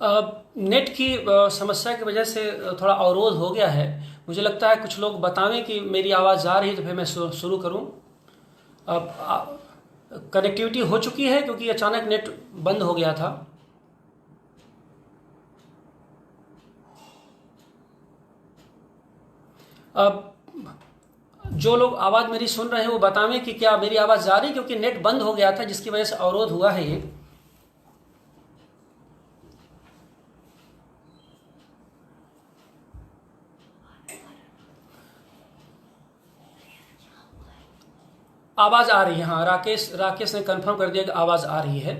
Net की समस्या की वजह से थोड़ा अवरोध हो गया है। मुझे लगता है कुछ लोग बतावें कि मेरी आवाज़ आ रही है तो फिर मैं शुरू करूं। अब कनेक्टिविटी हो चुकी है क्योंकि अचानक नेट बंद हो गया था। अब जो लोग आवाज़ मेरी सुन रहे हैं वो बतावें कि क्या मेरी आवाज़ जा रही है, क्योंकि नेट बंद हो गया था जिसकी वजह से अवरोध हुआ है। ये आवाज़ आ रही है। हाँ, राकेश ने कंफर्म कर दिया कि आवाज़ आ रही है।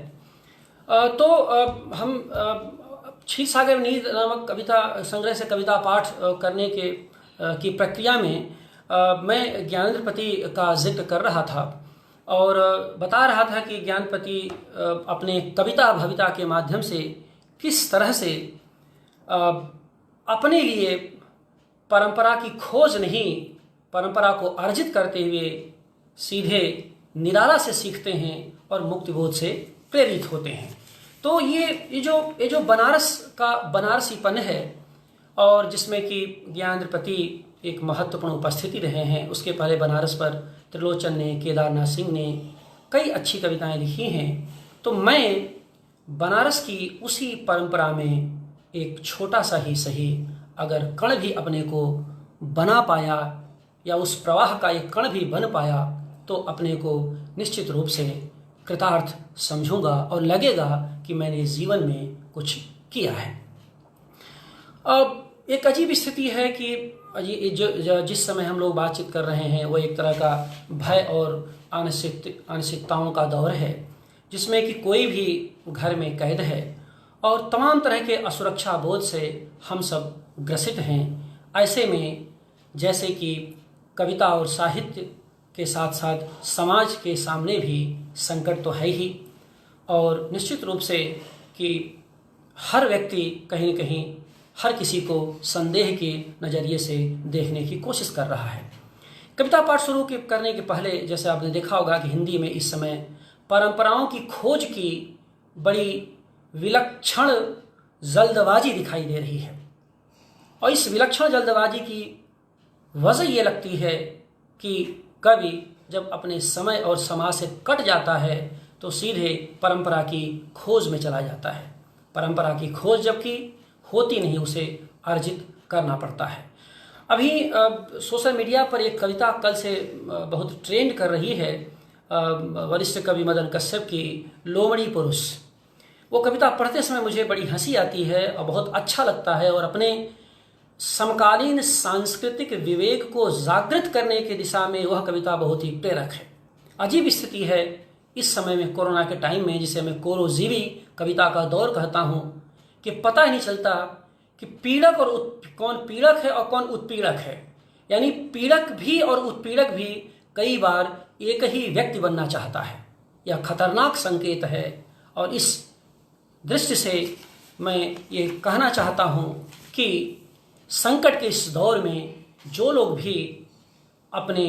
हम क्षीर सागर नीर नामक कविता संग्रह से कविता पाठ करने की प्रक्रिया में मैं ज्ञानेंद्रपति का जिक्र कर रहा था और बता रहा था कि ज्ञानपति अपने कविता भविता के माध्यम से किस तरह से अपने लिए परंपरा की खोज नहीं, परंपरा को अर्जित करते हुए सीधे निराला से सीखते हैं और मुक्तिबोध से प्रेरित होते हैं। तो ये जो बनारस का बनारसीपन है और जिसमें कि ज्ञानेंद्रपति एक महत्वपूर्ण उपस्थिति रहे हैं। उसके पहले बनारस पर त्रिलोचन ने, केदारनाथ सिंह ने कई अच्छी कविताएं लिखी हैं। तो मैं बनारस की उसी परंपरा में एक छोटा सा ही सही अगर कण भी अपने को बना पाया या उस प्रवाह का एक कण भी बन पाया तो अपने को निश्चित रूप से कृतार्थ समझूंगा और लगेगा कि मैंने जीवन में कुछ किया है। अब एक अजीब स्थिति है कि जिस समय हम लोग बातचीत कर रहे हैं वो एक तरह का भय और अनिश्चितताओं का दौर है, जिसमें कि कोई भी घर में कैद है और तमाम तरह के असुरक्षा बोध से हम सब ग्रसित हैं। ऐसे में जैसे कि कविता और साहित्य के साथ साथ समाज के सामने भी संकट तो है ही, और निश्चित रूप से कि हर व्यक्ति कहीं न कहीं हर किसी को संदेह के नज़रिए से देखने की कोशिश कर रहा है। कविता पाठ शुरू करने के पहले जैसे आपने देखा होगा कि हिंदी में इस समय परंपराओं की खोज की बड़ी विलक्षण जल्दबाजी दिखाई दे रही है, और इस विलक्षण जल्दबाजी की वजह ये लगती है कि कवि जब अपने समय और समाज से कट जाता है तो सीधे परंपरा की खोज में चला जाता है। परंपरा की खोज जबकि होती नहीं, उसे अर्जित करना पड़ता है। अभी सोशल मीडिया पर एक कविता कल से बहुत ट्रेंड कर रही है, वरिष्ठ कवि मदन कश्यप की लोमड़ी पुरुष। वो कविता पढ़ते समय मुझे बड़ी हंसी आती है और बहुत अच्छा लगता है, और अपने समकालीन सांस्कृतिक विवेक को जागृत करने की दिशा में वह कविता बहुत ही प्रेरक है। अजीब स्थिति है इस समय में, कोरोना के टाइम में, जिसे मैं कोरोजीवी कविता का दौर कहता हूँ, कि पता ही नहीं चलता कि पीड़क और कौन पीड़क है और कौन उत्पीड़क है। यानी पीड़क भी और उत्पीड़क भी कई बार एक ही व्यक्ति बनना चाहता है। यह खतरनाक संकेत है, और इस दृष्टि से मैं ये कहना चाहता हूँ कि संकट के इस दौर में जो लोग भी अपने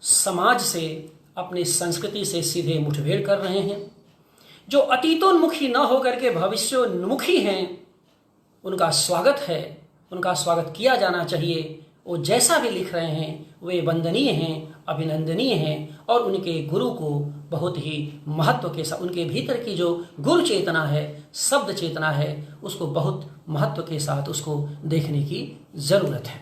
समाज से, अपनी संस्कृति से सीधे मुठभेड़ कर रहे हैं, जो अतीतोन्मुखी न होकर के भविष्योन्मुखी हैं, उनका स्वागत है, उनका स्वागत किया जाना चाहिए। वो जैसा भी लिख रहे हैं वे वंदनीय हैं, अभिनंदनीय हैं, और उनके गुरु को बहुत ही महत्व के साथ, उनके भीतर की जो गुरु चेतना है, शब्द चेतना है, उसको बहुत महत्व के साथ उसको देखने की ज़रूरत है।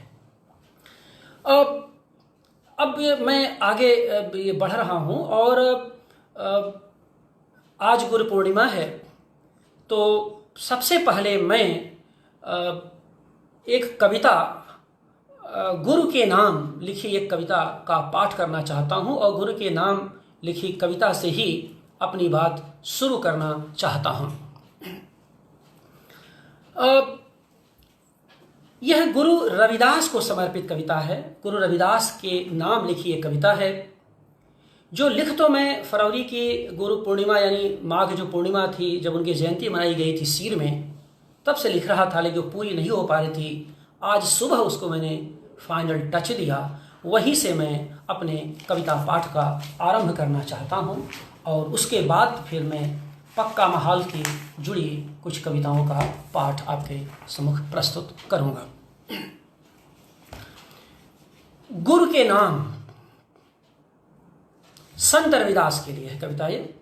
अब मैं आगे ये बढ़ रहा हूँ, और आज गुरु पूर्णिमा है, तो सबसे पहले मैं एक कविता, गुरु के नाम लिखी एक कविता का पाठ करना चाहता हूँ, और गुरु के नाम लिखी कविता से ही अपनी बात शुरू करना चाहता हूँ। यह गुरु रविदास को समर्पित कविता है। गुरु रविदास के नाम लिखी एक कविता है, जो लिख तो मैं फरवरी की गुरु पूर्णिमा यानी माघ जो पूर्णिमा थी, जब उनकी जयंती मनाई गई थी सीर में, तब से लिख रहा था, लेकिन पूरी नहीं हो पा रही थी। आज सुबह उसको मैंने फाइनल टच दिया। वहीं से मैं अपने कविता पाठ का आरंभ करना चाहता हूँ, और उसके बाद फिर मैं पक्का महाल की जुड़ी कुछ कविताओं का पाठ आपके सम्मुख प्रस्तुत करूंगा। गुरु के नाम, संत रविदास के लिए है कविता ये।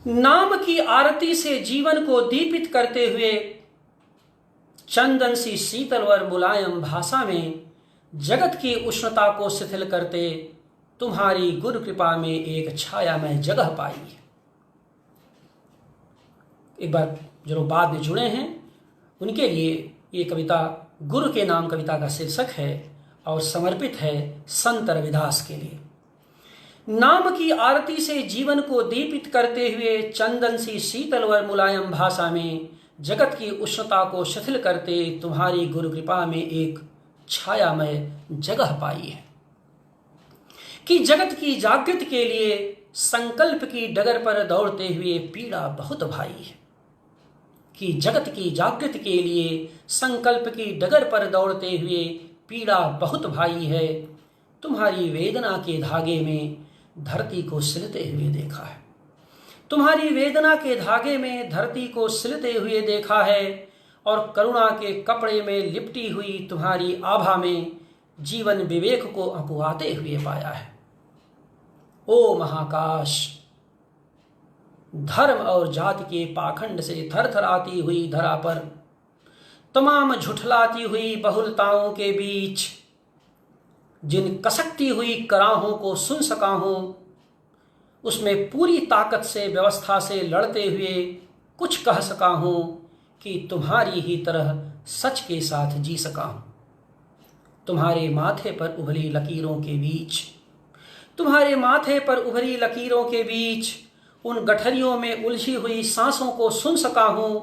नाम की आरती से जीवन को दीपित करते हुए, चंदन सी शीतल और मुलायम भाषा में जगत की उष्णता को शिथिल करते तुम्हारी गुरु कृपा में एक छाया में जगह पाई। एक बार जो बाद में जुड़े हैं उनके लिए ये कविता गुरु के नाम कविता का शीर्षक है और समर्पित है संत रविदास के लिए। नाम की आरती से जीवन को दीपित करते हुए, चंदन सी शीतल और मुलायम भाषा में जगत की उष्णता को शिथिल करते तुम्हारी गुरु कृपा में एक छायामय जगह पाई है। कि जगत की जागृति के लिए संकल्प की डगर पर दौड़ते हुए पीड़ा बहुत भाई है। कि जगत की जागृति के लिए संकल्प की डगर पर दौड़ते हुए पीड़ा बहुत भाई है। तुम्हारी वेदना के धागे में धरती को सिलते हुए देखा है। तुम्हारी वेदना के धागे में धरती को सिलते हुए देखा है और करुणा के कपड़े में लिपटी हुई तुम्हारी आभा में जीवन विवेक को अपुआते हुए पाया है। ओ महाकाश, धर्म और जाति के पाखंड से थरथराती हुई धरा पर, तमाम झुठलाती हुई बहुलताओं के बीच जिन कसकती हुई कराहों को सुन सका हूं, उसमें पूरी ताकत से व्यवस्था से लड़ते हुए कुछ कह सका हूं कि तुम्हारी ही तरह सच के साथ जी सका हूं। तुम्हारे माथे पर उभरी लकीरों के बीच, तुम्हारे माथे पर उभरी लकीरों के बीच उन गठरियों में उलझी हुई सांसों को सुन सका हूं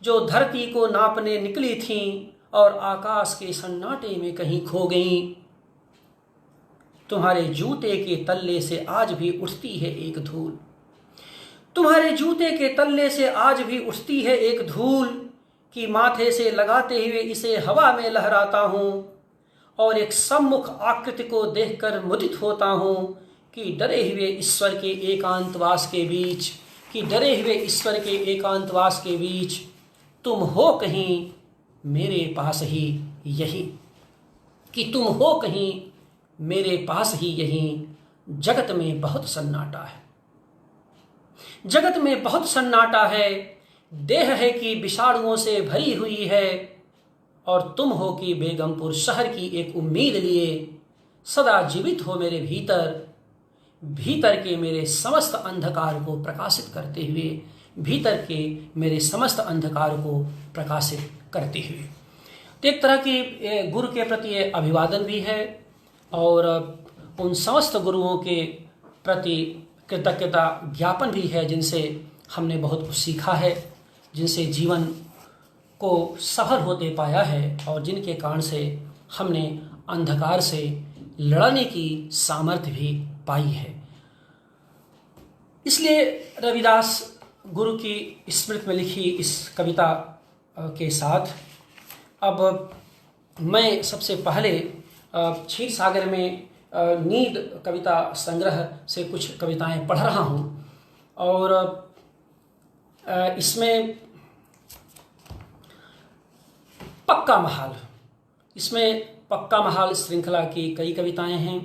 जो धरती को नापने निकली थीं और आकाश के सन्नाटे में कहीं खो गईं। तुम्हारे जूते के तल्ले से आज भी उठती है एक धूल, तुम्हारे जूते के तल्ले से आज भी उठती है एक धूल कि माथे से लगाते हुए इसे हवा में लहराता हूं और एक सम्मुख आकृति को देखकर मुदित होता हूं कि डरे हुए ईश्वर के एकांतवास के बीच, कि डरे हुए ईश्वर के एकांतवास के बीच तुम हो कहीं मेरे पास ही यही, कि तुम हो कहीं मेरे पास ही यही। जगत में बहुत सन्नाटा है, जगत में बहुत सन्नाटा है, देह है कि विषाणुओं से भरी हुई है और तुम हो कि बेगमपुर शहर की एक उम्मीद लिए सदा जीवित हो मेरे भीतर, भीतर के मेरे समस्त अंधकार को प्रकाशित करते हुए, भीतर के मेरे समस्त अंधकार को प्रकाशित करते हुए। तो एक तरह की गुरु के प्रति अभिवादन भी है और उन समस्त गुरुओं के प्रति कृतज्ञता ज्ञापन भी है जिनसे हमने बहुत कुछ सीखा है, जिनसे जीवन को सफल होते पाया है और जिनके कारण से हमने अंधकार से लड़ने की सामर्थ्य भी पाई है। इसलिए रविदास गुरु की स्मृति में लिखी इस कविता के साथ अब मैं सबसे पहले क्षीर सागर में नींद कविता संग्रह से कुछ कविताएं पढ़ रहा हूं और इसमें पक्का महाल, इसमें पक्का महाल श्रृंखला की कई कविताएं हैं,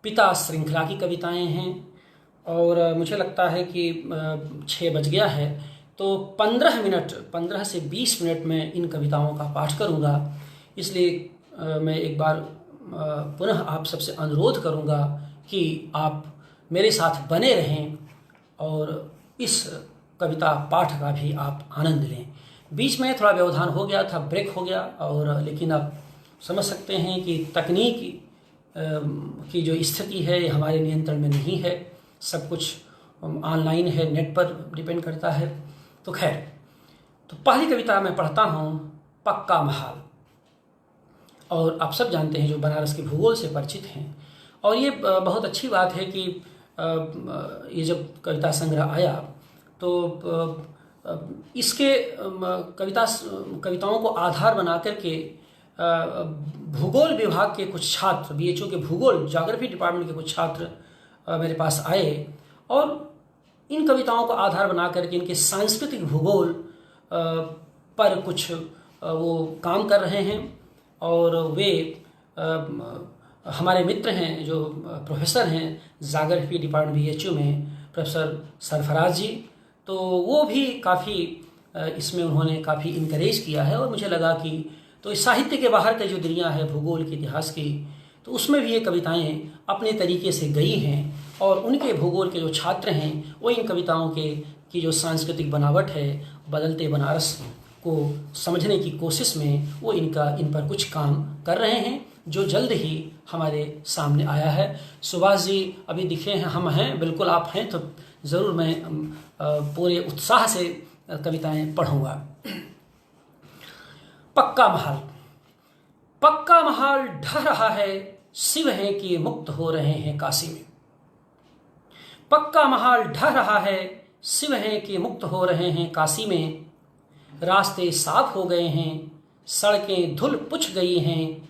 पिता श्रृंखला की कविताएं हैं और मुझे लगता है कि 6 बज गया है तो 15 से 20 मिनट में इन कविताओं का पाठ करूंगा। इसलिए मैं एक बार पुनः आप सबसे अनुरोध करूंगा कि आप मेरे साथ बने रहें और इस कविता पाठ का भी आप आनंद लें। बीच में थोड़ा व्यवधान हो गया था, ब्रेक हो गया और लेकिन आप समझ सकते हैं कि तकनीक की जो स्थिति है हमारे नियंत्रण में नहीं है, सब कुछ ऑनलाइन है, नेट पर डिपेंड करता है। तो खैर, तो पहली कविता मैं पढ़ता हूँ, पक्का महाल। और आप सब जानते हैं जो बनारस के भूगोल से परिचित हैं और ये बहुत अच्छी बात है कि ये जब कविता संग्रह आया तो इसके कविताओं को आधार बना करके भूगोल विभाग के कुछ छात्र, बीएचयू के भूगोल ज्योग्राफी डिपार्टमेंट के कुछ छात्र मेरे पास आए और इन कविताओं को आधार बना करके इनके सांस्कृतिक भूगोल पर कुछ वो काम कर रहे हैं। और वे हमारे मित्र हैं जो प्रोफेसर हैं जाग्रफी डिपार्टमेंट BHU में, प्रोफेसर सरफराज जी, तो वो भी काफ़ी इसमें उन्होंने काफ़ी इनकरेज किया है। और मुझे लगा कि तो इस साहित्य के बाहर का जो दुनिया है भूगोल के इतिहास की, तो उसमें भी ये कविताएं अपने तरीके से गई हैं और उनके भूगोल के जो छात्र हैं वो इन कविताओं की जो सांस्कृतिक बनावट है, बदलते बनारस को समझने की कोशिश में वो इन पर कुछ काम कर रहे हैं जो जल्द ही हमारे सामने आया है। सुभाष जी अभी दिखे हैं, हम हैं, बिल्कुल आप हैं, तो ज़रूर मैं पूरे उत्साह से कविताएं पढ़ूंगा। पक्का महल। पक्का महल ढह रहा है, शिव हैं कि मुक्त हो रहे हैं काशी में। पक्का महल ढह रहा है, शिव हैं कि मुक्त हो रहे हैं काशी में। रास्ते साफ हो गए हैं, सड़कें धुल पुछ गई हैं,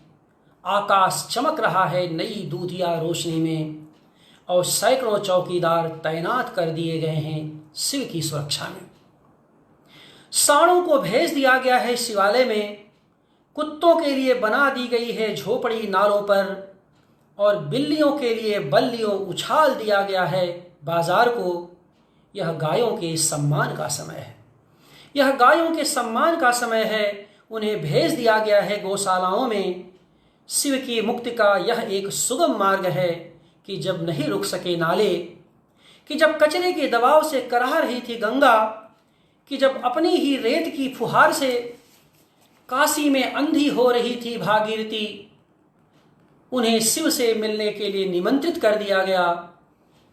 आकाश चमक रहा है नई दूधिया रोशनी में, और सैकड़ों चौकीदार तैनात कर दिए गए हैं शिव की सुरक्षा में। सांडों को भेज दिया गया है शिवालय में, कुत्तों के लिए बना दी गई है झोपड़ी नालों पर, और बिल्लियों के लिए बल्लियों उछाल दिया गया है बाजार को। यह गायों के सम्मान का समय है, यह गायों के सम्मान का समय है, उन्हें भेज दिया गया है गौशालाओं में। शिव की मुक्ति का यह एक सुगम मार्ग है कि जब नहीं रुक सके नाले, कि जब कचरे के दबाव से कराह रही थी गंगा, कि जब अपनी ही रेत की फुहार से काशी में अंधी हो रही थी भागीरथी, उन्हें शिव से मिलने के लिए निमंत्रित कर दिया गया।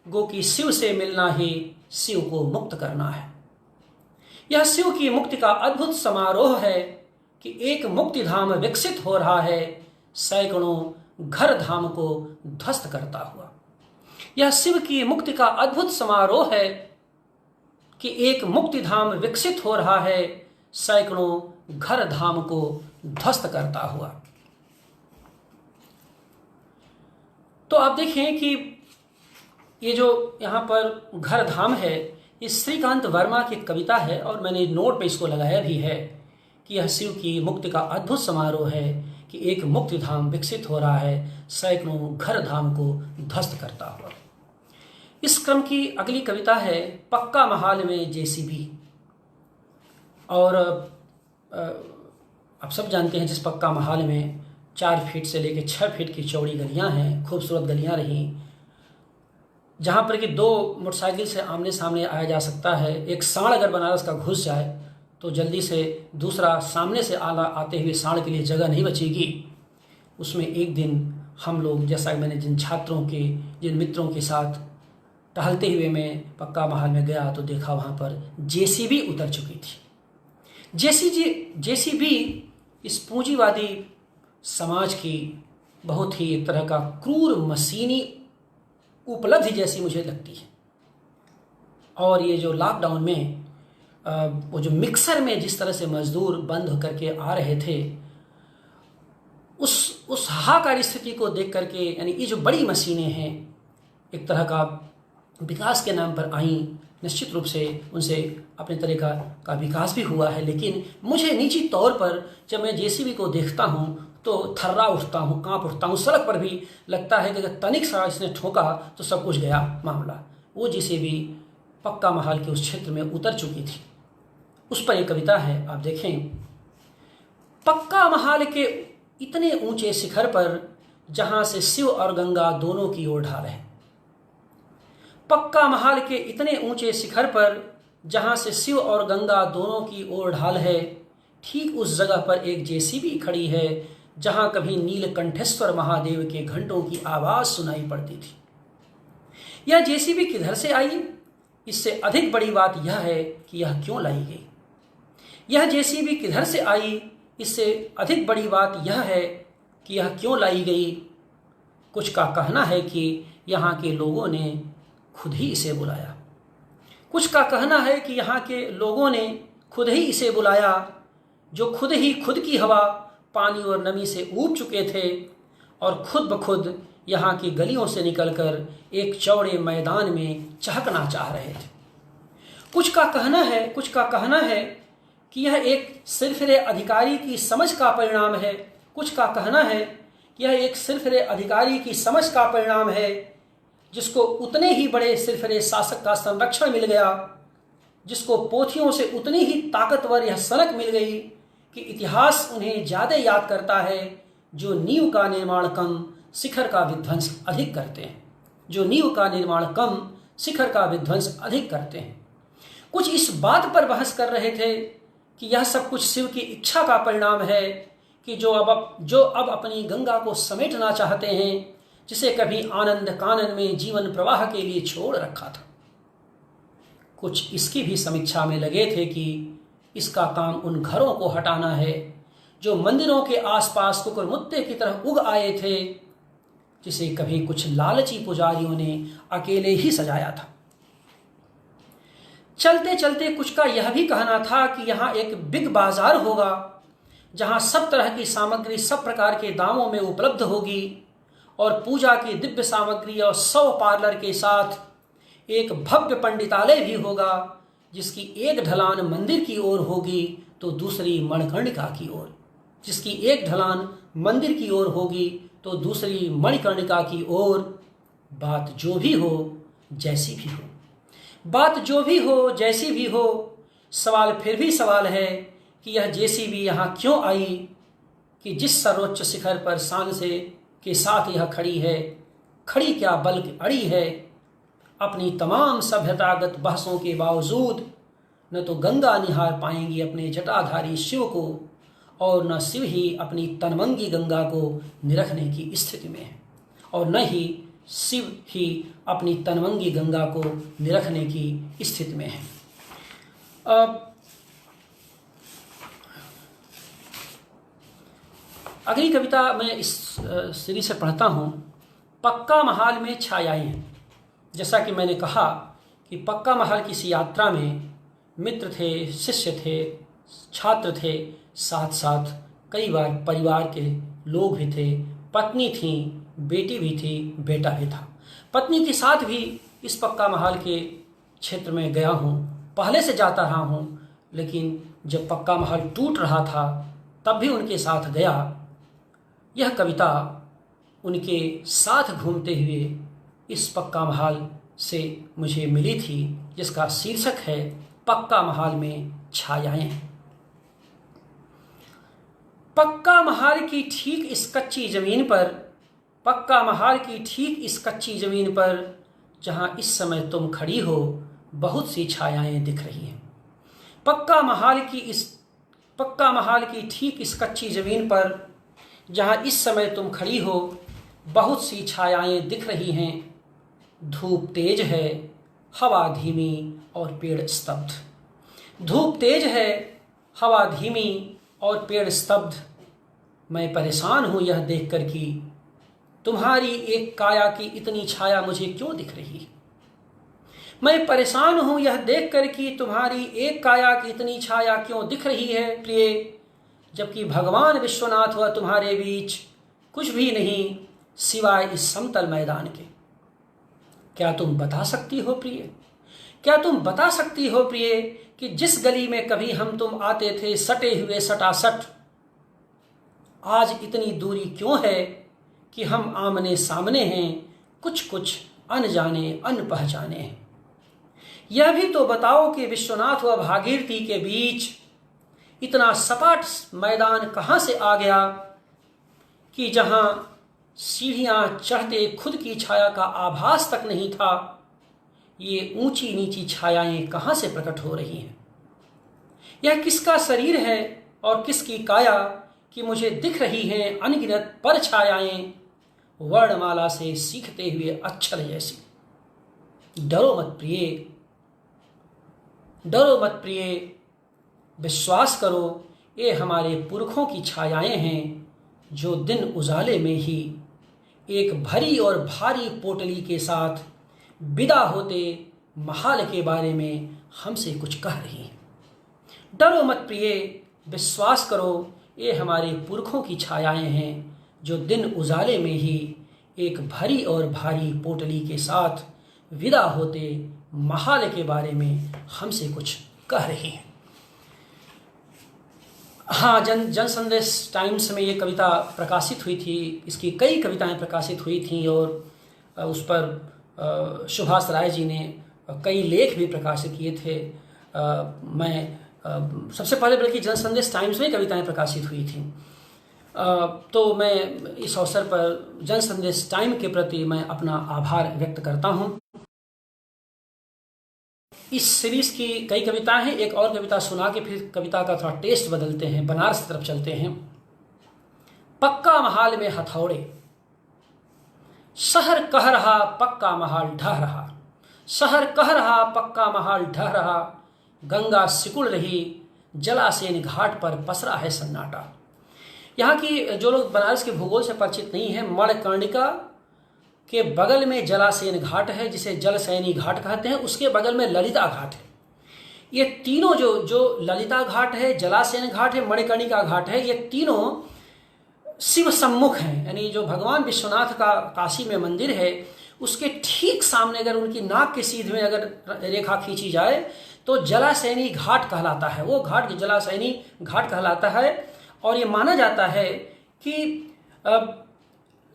गो कि शिव से मिलना ही शिव को मुक्त करना है। यह शिव की मुक्ति का अद्भुत समारोह है कि एक मुक्ति धाम विकसित हो रहा है, सैकड़ों घर धाम को ध्वस्त करता हुआ। यह शिव की मुक्ति का अद्भुत समारोह है कि एक मुक्ति धाम विकसित हो रहा है, सैकड़ों घर धाम को ध्वस्त करता हुआ। तो आप देखें कि ये जो यहाँ पर घर धाम है, ये श्रीकांत वर्मा की कविता है और मैंने नोट पे इसको लगाया भी है कि यह शिव की मुक्ति का अद्भुत समारोह है कि एक मुक्ति धाम विकसित हो रहा है, सैकड़ों घर धाम को ध्वस्त करता हुआ। इस क्रम की अगली कविता है पक्का महल में JCB। और आप सब जानते हैं जिस पक्का महल में 4 फीट से लेकर 6 फीट की चौड़ी गलियां हैं, खूबसूरत गलियां रहीं, जहां पर कि 2 मोटरसाइकिल से आमने सामने आया जा सकता है। एक सांड अगर बनारस का घुस जाए तो जल्दी से दूसरा सामने से आते हुए सांड के लिए जगह नहीं बचेगी। उसमें एक दिन हम लोग, जैसा कि मैंने जिन मित्रों के साथ टहलते हुए मैं पक्का महल में गया तो देखा वहाँ पर JCB उतर चुकी थी। JCB इस पूंजीवादी समाज की बहुत ही एक तरह का क्रूर मशीनी उपलब्धि जैसी मुझे लगती है। और ये जो लॉकडाउन में वो जो मिक्सर में जिस तरह से मजदूर बंद करके आ रहे थे, उस हाहाकार स्थिति को देख करके, यानी ये जो बड़ी मशीनें हैं एक तरह का विकास के नाम पर आई, निश्चित रूप से उनसे अपने तरह का विकास भी हुआ है। लेकिन मुझे निजी तौर पर जब मैं JCB को देखता हूँ तो थर्रा उठता हूँ, कांप उठता हूँ। सड़क पर भी लगता है कि अगर तनिक सा इसने ठोका तो सब कुछ गया मामला। वो JCB पक्का महल के उस क्षेत्र में उतर चुकी थी। उस पर एक कविता है, आप देखें। पक्का महल के इतने ऊंचे शिखर पर जहां से शिव और गंगा दोनों की ओर ढाल है। पक्का महल के इतने ऊंचे शिखर पर जहां से शिव और गंगा दोनों की ओर ढाल है, ठीक उस जगह पर एक JCB खड़ी है जहां कभी नीलकंठेश्वर महादेव के घंटों की आवाज सुनाई पड़ती थी। यह JCB किधर से आई? इससे अधिक बड़ी बात यह है कि यह क्यों लाई गई। यह JCB किधर से आई? इससे अधिक बड़ी बात यह है कि यह क्यों लाई गई। कुछ का कहना है कि यहाँ के लोगों ने खुद ही इसे बुलाया। कुछ का कहना है कि यहाँ के लोगों ने खुद ही इसे बुलाया, जो खुद ही खुद की हवा, पानी और नमी से ऊब चुके थे और खुद ब खुद यहाँ की गलियों से निकलकर एक चौड़े मैदान में चहकना चाह रहे थे। कुछ का कहना है कि यह एक सिरफिरे अधिकारी की समझ का परिणाम है। कुछ का कहना है कि यह एक सिरफिरे अधिकारी की समझ का परिणाम है, जिसको उतने ही बड़े सिरफिरे शासक का संरक्षण मिल गया, जिसको पोथियों से उतनी ही ताकतवर यह सनक मिल गई कि इतिहास उन्हें ज़्यादा याद करता है जो नींव का निर्माण कम, शिखर का विध्वंस अधिक करते हैं। जो नींव का निर्माण कम, शिखर का विध्वंस अधिक करते हैं। कुछ इस बात पर बहस कर रहे थे कि यह सब कुछ शिव की इच्छा का परिणाम है कि जो अब अपनी गंगा को समेटना चाहते हैं, जिसे कभी आनंद कानन में जीवन प्रवाह के लिए छोड़ रखा था। कुछ इसकी भी समीक्षा में लगे थे कि इसका काम उन घरों को हटाना है जो मंदिरों के आसपास कुकुरमुत्ते की तरह उग आए थे, जिसे कभी कुछ लालची पुजारियों ने अकेले ही सजाया था। चलते चलते कुछ का यह भी कहना था कि यहाँ एक बिग बाजार होगा, जहाँ सब तरह की सामग्री सब प्रकार के दामों में उपलब्ध होगी और पूजा की दिव्य सामग्री और 100 पार्लर के साथ एक भव्य पंडितालय भी होगा, जिसकी एक ढलान मंदिर की ओर होगी तो दूसरी मणिकर्णिका की ओर। जिसकी एक ढलान मंदिर की ओर होगी तो दूसरी मणिकर्णिका की ओर। बात जो भी हो, जैसी भी हो, बात जो भी हो, जैसी भी हो, सवाल फिर भी सवाल है कि यह जेसीबी यहाँ क्यों आई, कि जिस सर्वोच्च शिखर पर शान से के साथ यह खड़ी है, खड़ी क्या बल्कि अड़ी है। अपनी तमाम सभ्यतागत बहसों के बावजूद न तो गंगा निहार पाएंगी अपने जटाधारी शिव को, और न शिव ही अपनी तनमंगी गंगा को निरखने की स्थिति में है, और न ही शिव ही अपनी तनमंगी गंगा को निरखने की स्थिति में है। अगली कविता मैं इस सीरीज से पढ़ता हूँ। पक्का महाल में छायाएं हैं। जैसा कि मैंने कहा कि पक्का महल की इस यात्रा में मित्र थे, शिष्य थे, छात्र थे, साथ साथ कई बार परिवार के लोग भी थे, पत्नी थी, बेटी भी थी, बेटा भी था। पत्नी के साथ भी इस पक्का महल के क्षेत्र में गया हूँ, पहले से जाता रहा हूँ, लेकिन जब पक्का महल टूट रहा था तब भी उनके साथ गया। यह कविता उनके साथ घूमते हुए इस पक्का महल से मुझे मिली थी, जिसका शीर्षक है पक्का महल में छायाएं। पक्का महल की ठीक इस कच्ची जमीन पर, पक्का महल की ठीक इस कच्ची जमीन पर जहां इस समय तुम खड़ी हो, बहुत सी छायाएं दिख रही हैं। पक्का महल की ठीक इस कच्ची जमीन पर जहां इस समय तुम खड़ी हो, बहुत सी छायाएं दिख रही हैं। धूप तेज है, हवा धीमी और पेड़ स्तब्ध। धूप तेज है, हवा धीमी और पेड़ स्तब्ध। मैं परेशान हूं यह देखकर कि तुम्हारी एक काया की इतनी छाया मुझे क्यों दिख रही है। मैं परेशान हूं यह देखकर कि तुम्हारी एक काया की इतनी छाया क्यों दिख रही है प्रिय, जबकि भगवान विश्वनाथ व तुम्हारे बीच कुछ भी नहीं सिवाय इस समतल मैदान के। क्या तुम बता सकती हो प्रिय, क्या तुम बता सकती हो प्रिय कि जिस गली में कभी हम तुम आते थे सटे हुए सटासट, आज इतनी दूरी क्यों है कि हम आमने सामने हैं, कुछ कुछ अनजाने अनपहचाने हैं। यह भी तो बताओ कि विश्वनाथ व भागीरथी के बीच इतना सपाट मैदान कहाँ से आ गया कि जहां सीढ़ियां चढ़ते खुद की छाया का आभास तक नहीं था, ये ऊंची नीची छायाएं कहाँ से प्रकट हो रही हैं। यह किसका शरीर है और किसकी काया कि मुझे दिख रही हैं अनगिनत परछायाएं, वर्णमाला से सीखते हुए अक्षर जैसी। डरो मत प्रिय, डरो मत प्रिय, विश्वास करो ये हमारे पुरखों की छायाएं हैं, जो दिन उजाले में ही एक भरी और भारी पोटली के साथ विदा होते महाल के बारे में हमसे कुछ कह रही हैं। डरो मत प्रिय, विश्वास करो ये हमारे पुरखों की छायाएं हैं, जो दिन उजाले में ही एक भरी और भारी पोटली के साथ विदा होते महाल के बारे में हमसे कुछ कह रही हैं। हाँ, जन संदेश टाइम्स में ये कविता प्रकाशित हुई थी, इसकी कई कविताएं प्रकाशित हुई थीं और उस पर सुभाष राय जी ने कई लेख भी प्रकाशित किए थे। मैं सबसे पहले बल्कि जन संदेश टाइम्स में कविताएं प्रकाशित हुई थीं, तो मैं इस अवसर पर जन संदेश टाइम के प्रति मैं अपना आभार व्यक्त करता हूँ। इस सीरीज की कई कविताएं हैं, एक और कविता सुना के फिर कविता का थोड़ा टेस्ट बदलते हैं, बनारस की तरफ चलते हैं। पक्का महाल में हथौड़े, शहर कह रहा पक्का महाल ढह रहा, शहर कह रहा पक्का महाल ढह रहा, गंगा सिकुड़ रही जलासेन घाट पर पसरा है सन्नाटा। यहाँ की जो लोग बनारस के भूगोल से परिचित नहीं है, मणिकर्णिका के बगल में जलासेन घाट है जिसे जलसैनी घाट कहते हैं, उसके बगल में ललिता घाट है। ये तीनों जो ललिता घाट है, जलासेन घाट है, मणिकर्णिका घाट है, ये तीनों शिव सम्मुख हैं। यानी जो भगवान विश्वनाथ का काशी में मंदिर है उसके ठीक सामने अगर उनकी नाक के सीध में अगर रेखा खींची जाए तो जलासैनी घाट कहलाता है, वो घाट जलासैनी घाट कहलाता है। और ये माना जाता है कि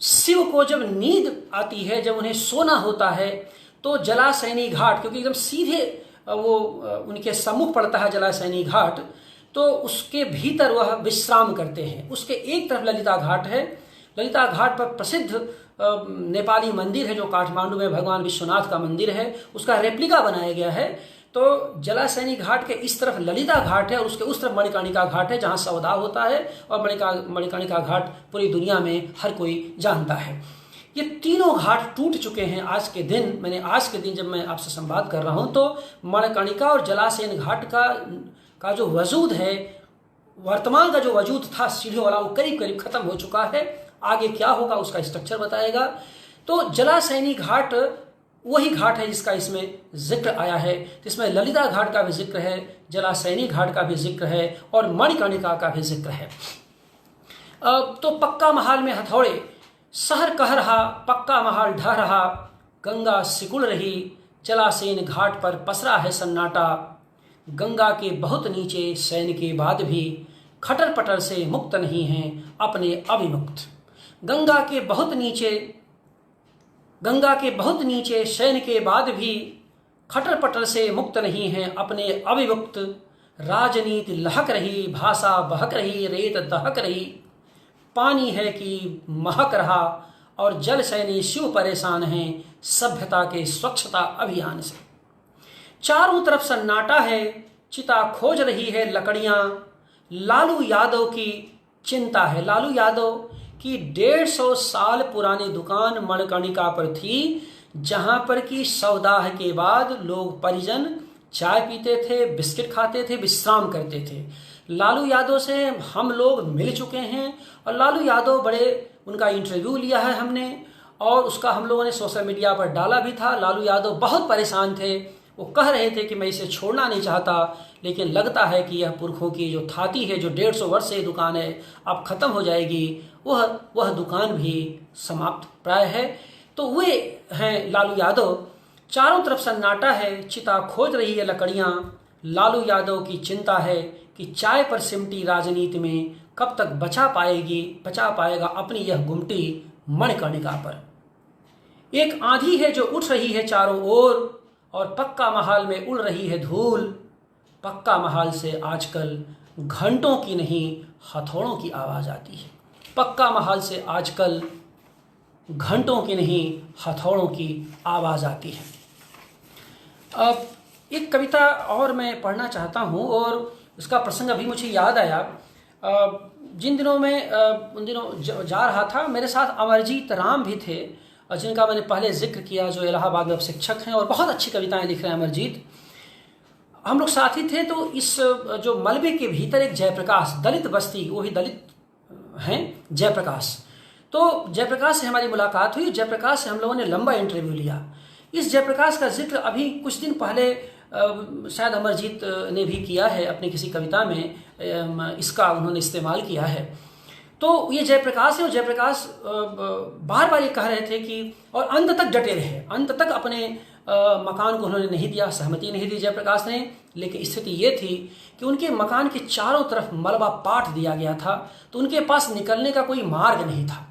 शिव को जब नींद आती है, जब उन्हें सोना होता है, तो जलासैनी घाट, क्योंकि एकदम सीधे वो उनके सम्मुख पड़ता है जलासैनी घाट, तो उसके भीतर वह विश्राम करते हैं। उसके एक तरफ ललिता घाट है, ललिता घाट पर प्रसिद्ध नेपाली मंदिर है जो काठमांडू में भगवान विश्वनाथ का मंदिर है, उसका रेप्लिका बनाया गया है। तो जलासैनी घाट के इस तरफ ललिता घाट है और उसके उस तरफ मणिकर्णिका घाट है जहाँ सौदा होता है, और मणिकर्णिका घाट पूरी दुनिया में हर कोई जानता है। ये तीनों घाट टूट चुके हैं आज के दिन। मैंने आज के दिन जब मैं आपसे संवाद कर रहा हूँ तो मणिकर्णिका और जलासैन घाट का जो वजूद है, वर्तमान का जो वजूद था सीढ़ियों वाला, वो करीब करीब खत्म हो चुका है। आगे क्या होगा उसका स्ट्रक्चर बताएगा। तो जलासैनी घाट वही घाट है जिसका इसमें जिक्र आया है, जिसमें ललिता घाट का भी जिक्र है, जलासैनी घाट का भी जिक्र है और मणिकर्णिका का भी जिक्र है। तो पक्का महाल में हथौड़े, शहर कह रहा पक्का महाल ढह रहा, गंगा सिकुड़ रही जलासैन घाट पर पसरा है सन्नाटा, गंगा के बहुत नीचे सैन के बाद भी खटर पटर से मुक्त नहीं हैं अपने अविमुक्त। गंगा के बहुत नीचे शयन के बाद भी खटर पटर से मुक्त नहीं हैं अपने अविमुक्त। राजनीति लहक रही, भाषा बहक रही, रेत दहक रही, पानी है कि महक रहा, और जल सैनी शिव परेशान हैं सभ्यता के स्वच्छता अभियान से। चारों तरफ सन्नाटा है, चिता खोज रही है लकड़ियां, लालू यादव की चिंता है। लालू यादव कि 150 साल पुरानी दुकान मणिकर्णिका पर थी, जहां पर कि सौदाह के बाद लोग परिजन चाय पीते थे, बिस्किट खाते थे, विश्राम करते थे। लालू यादव से हम लोग मिल चुके हैं और लालू यादव उनका इंटरव्यू लिया है हमने, और उसका हम लोगों ने सोशल मीडिया पर डाला भी था। लालू यादव बहुत परेशान थे, वो कह रहे थे कि मैं इसे छोड़ना नहीं चाहता, लेकिन लगता है कि यह पुरखों की जो थाती है, जो 150 वर्ष से दुकान है, अब खत्म हो जाएगी। वह दुकान भी समाप्त प्राय है। तो वे हैं लालू यादव। चारों तरफ सन्नाटा है, चिता खोज रही है लकड़ियां, लालू यादव की चिंता है कि चाय पर सिमटी राजनीति में कब तक बचा पाएगा अपनी यह गुमटी मणिकर्णिका पर। एक आंधी है जो उठ रही है चारों ओर, और पक्का महाल में उड़ रही है धूल। पक्का महाल से आजकल घंटों की नहीं हथौड़ों की आवाज आती है। पक्का महाल से आजकल घंटों की नहीं हथौड़ों की आवाज आती है। अब एक कविता और मैं पढ़ना चाहता हूँ, और उसका प्रसंग अभी मुझे याद आया। उन दिनों जा रहा था, मेरे साथ अमरजीत राम भी थे, जिनका मैंने पहले जिक्र किया, जो इलाहाबाद में शिक्षक हैं और बहुत अच्छी कविताएं लिख रहे हैं अमरजीत। हम लोग साथी थे। तो इस जो मलबे के भीतर एक जयप्रकाश, दलित बस्ती, वो भी दलित हैं, जयप्रकाश। तो जयप्रकाश से हमारी मुलाकात हुई। जयप्रकाश से हम लोगों ने लंबा इंटरव्यू लिया। इस जयप्रकाश का जिक्र अभी कुछ दिन पहले शायद अमरजीत ने भी किया है अपनी किसी कविता में, इसका उन्होंने इस्तेमाल किया है। तो ये जयप्रकाश है, और जयप्रकाश बार बार ये कह रहे थे कि और अंत तक डटे रहे, अंत तक अपने मकान को उन्होंने नहीं दिया, सहमति नहीं दी जयप्रकाश ने। लेकिन स्थिति ये थी कि उनके मकान के चारों तरफ मलबा पाट दिया गया था, तो उनके पास निकलने का कोई मार्ग नहीं था।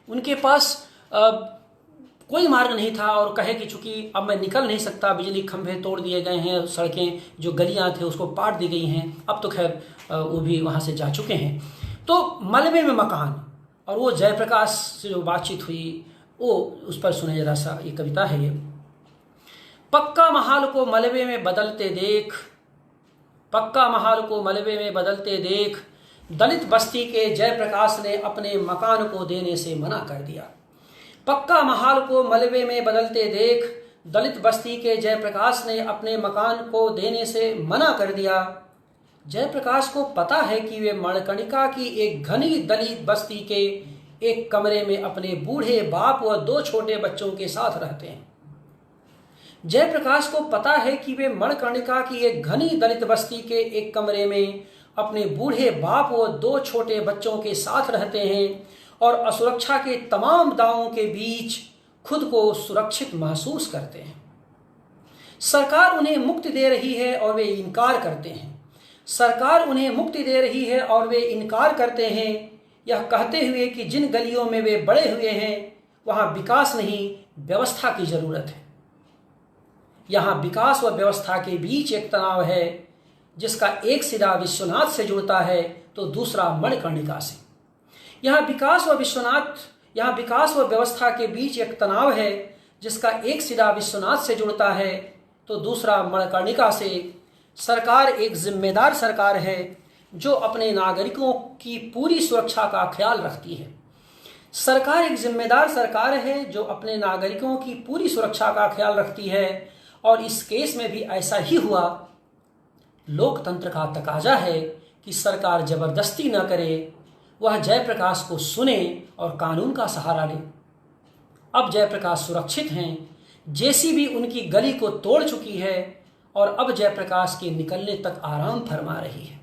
उनके पास कोई मार्ग नहीं था और कहे कि चूंकि अब मैं निकल नहीं सकता, बिजली खंभे तोड़ दिए गए हैं, सड़कें जो गलियां थे उसको पाट दी गई हैं, अब तो खैर वो भी वहां से जा चुके हैं। तो मलबे में मकान, और वो जयप्रकाश से जो बातचीत हुई वो उस पर सुने जरा सा। ये कविता है, ये पक्का महाल को मलबे में बदलते देख, पक्का महाल को मलबे में बदलते देख, दलित बस्ती के जयप्रकाश ने अपने मकान को देने से मना कर दिया। पक्का महाल को मलबे में बदलते देख, दलित बस्ती के जयप्रकाश ने अपने मकान को देने से मना कर दिया। जयप्रकाश को पता है कि वे मणिकर्णिका की एक घनी दलित बस्ती के एक कमरे में अपने बूढ़े बाप व 2 छोटे बच्चों के साथ रहते हैं। जयप्रकाश को पता है कि वे मणिकर्णिका की एक घनी दलित बस्ती के एक कमरे में अपने बूढ़े बाप व 2 छोटे बच्चों के साथ रहते हैं और असुरक्षा के तमाम दावों के बीच खुद को सुरक्षित महसूस करते हैं। सरकार उन्हें मुक्ति दे रही है और वे इनकार करते हैं। सरकार उन्हें मुक्ति दे रही है और वे इनकार करते हैं, यह कहते हुए कि जिन गलियों में वे बड़े हुए हैं वहां विकास नहीं, व्यवस्था की जरूरत है। यहाँ विकास व व्यवस्था के बीच एक तनाव है, जिसका एक सिरा विश्वनाथ से जुड़ता है तो दूसरा मणिकर्णिका से। यहाँ विकास व व्यवस्था के बीच एक तनाव है, जिसका एक सिरा विश्वनाथ से जुड़ता है तो दूसरा मणिकर्णिका से। सरकार एक जिम्मेदार सरकार है जो अपने नागरिकों की पूरी सुरक्षा का ख्याल रखती है। सरकार एक जिम्मेदार सरकार है जो अपने नागरिकों की पूरी सुरक्षा का ख्याल रखती है, और इस केस में भी ऐसा ही हुआ। लोकतंत्र का तकाजा है कि सरकार जबरदस्ती न करे, वह जयप्रकाश को सुने और कानून का सहारा ले। अब जयप्रकाश सुरक्षित हैं, जेसीबी उनकी गली को तोड़ चुकी है और अब जयप्रकाश के निकलने तक आराम फरमा रही है।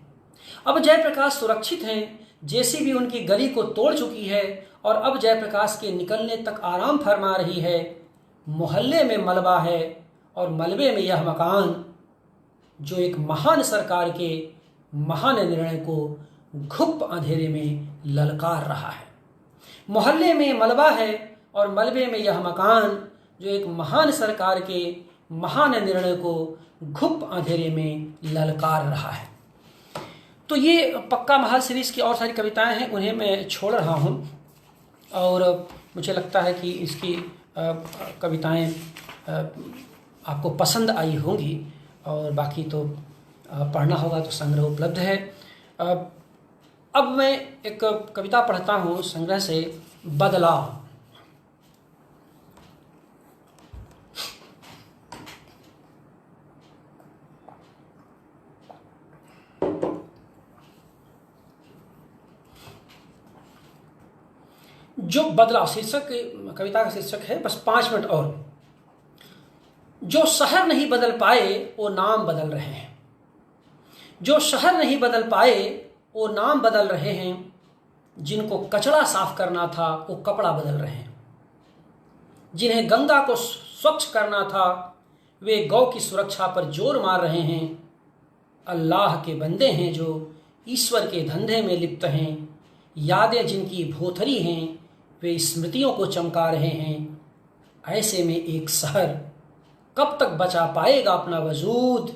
अब जयप्रकाश सुरक्षित हैं, जेसीबी उनकी गली को तोड़ चुकी है और अब जयप्रकाश के निकलने तक आराम फरमा रही है। मोहल्ले में मलबा है और मलबे में यह मकान, जो एक महान सरकार के महान निर्णय को घुप अंधेरे में ललकार रहा है। मोहल्ले में मलबा है और मलबे में यह मकान, जो एक महान सरकार के महान निर्णय को घुप अंधेरे में ललकार रहा है। तो ये पक्का महाल सीरीज की और सारी कविताएं हैं, उन्हें मैं छोड़ रहा हूँ और मुझे लगता है कि इसकी कविताएं आपको पसंद आई होंगी, और बाकी तो पढ़ना होगा तो संग्रह उपलब्ध है। अब मैं एक कविता पढ़ता हूँ संग्रह से, बदलाव। जो बदलाव शीर्षक, कविता का शीर्षक है, बस 5 मिनट और। जो शहर नहीं बदल पाए वो नाम बदल रहे हैं। जो शहर नहीं बदल पाए वो नाम बदल रहे हैं। जिनको कचरा साफ करना था वो कपड़ा बदल रहे हैं। जिन्हें गंगा को स्वच्छ करना था वे गौ की सुरक्षा पर जोर मार रहे हैं। अल्लाह के बंदे हैं जो ईश्वर के धंधे में लिप्त हैं। यादें जिनकी भोथरी हैं वे स्मृतियों को चमका रहे हैं। ऐसे में एक शहर कब तक बचा पाएगा अपना वजूद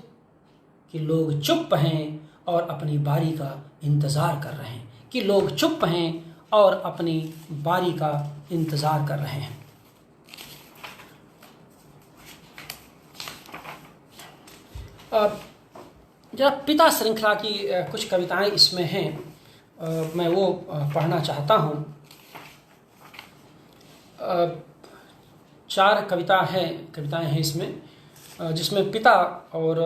कि लोग चुप हैं और अपनी बारी का इंतज़ार कर रहे हैं, कि लोग चुप हैं और अपनी बारी का इंतज़ार कर रहे हैं। जरा पिता श्रृंखला की कुछ कविताएं इसमें हैं, मैं वो पढ़ना चाहता हूँ। 4 कविताएं हैं इसमें, जिसमें पिता और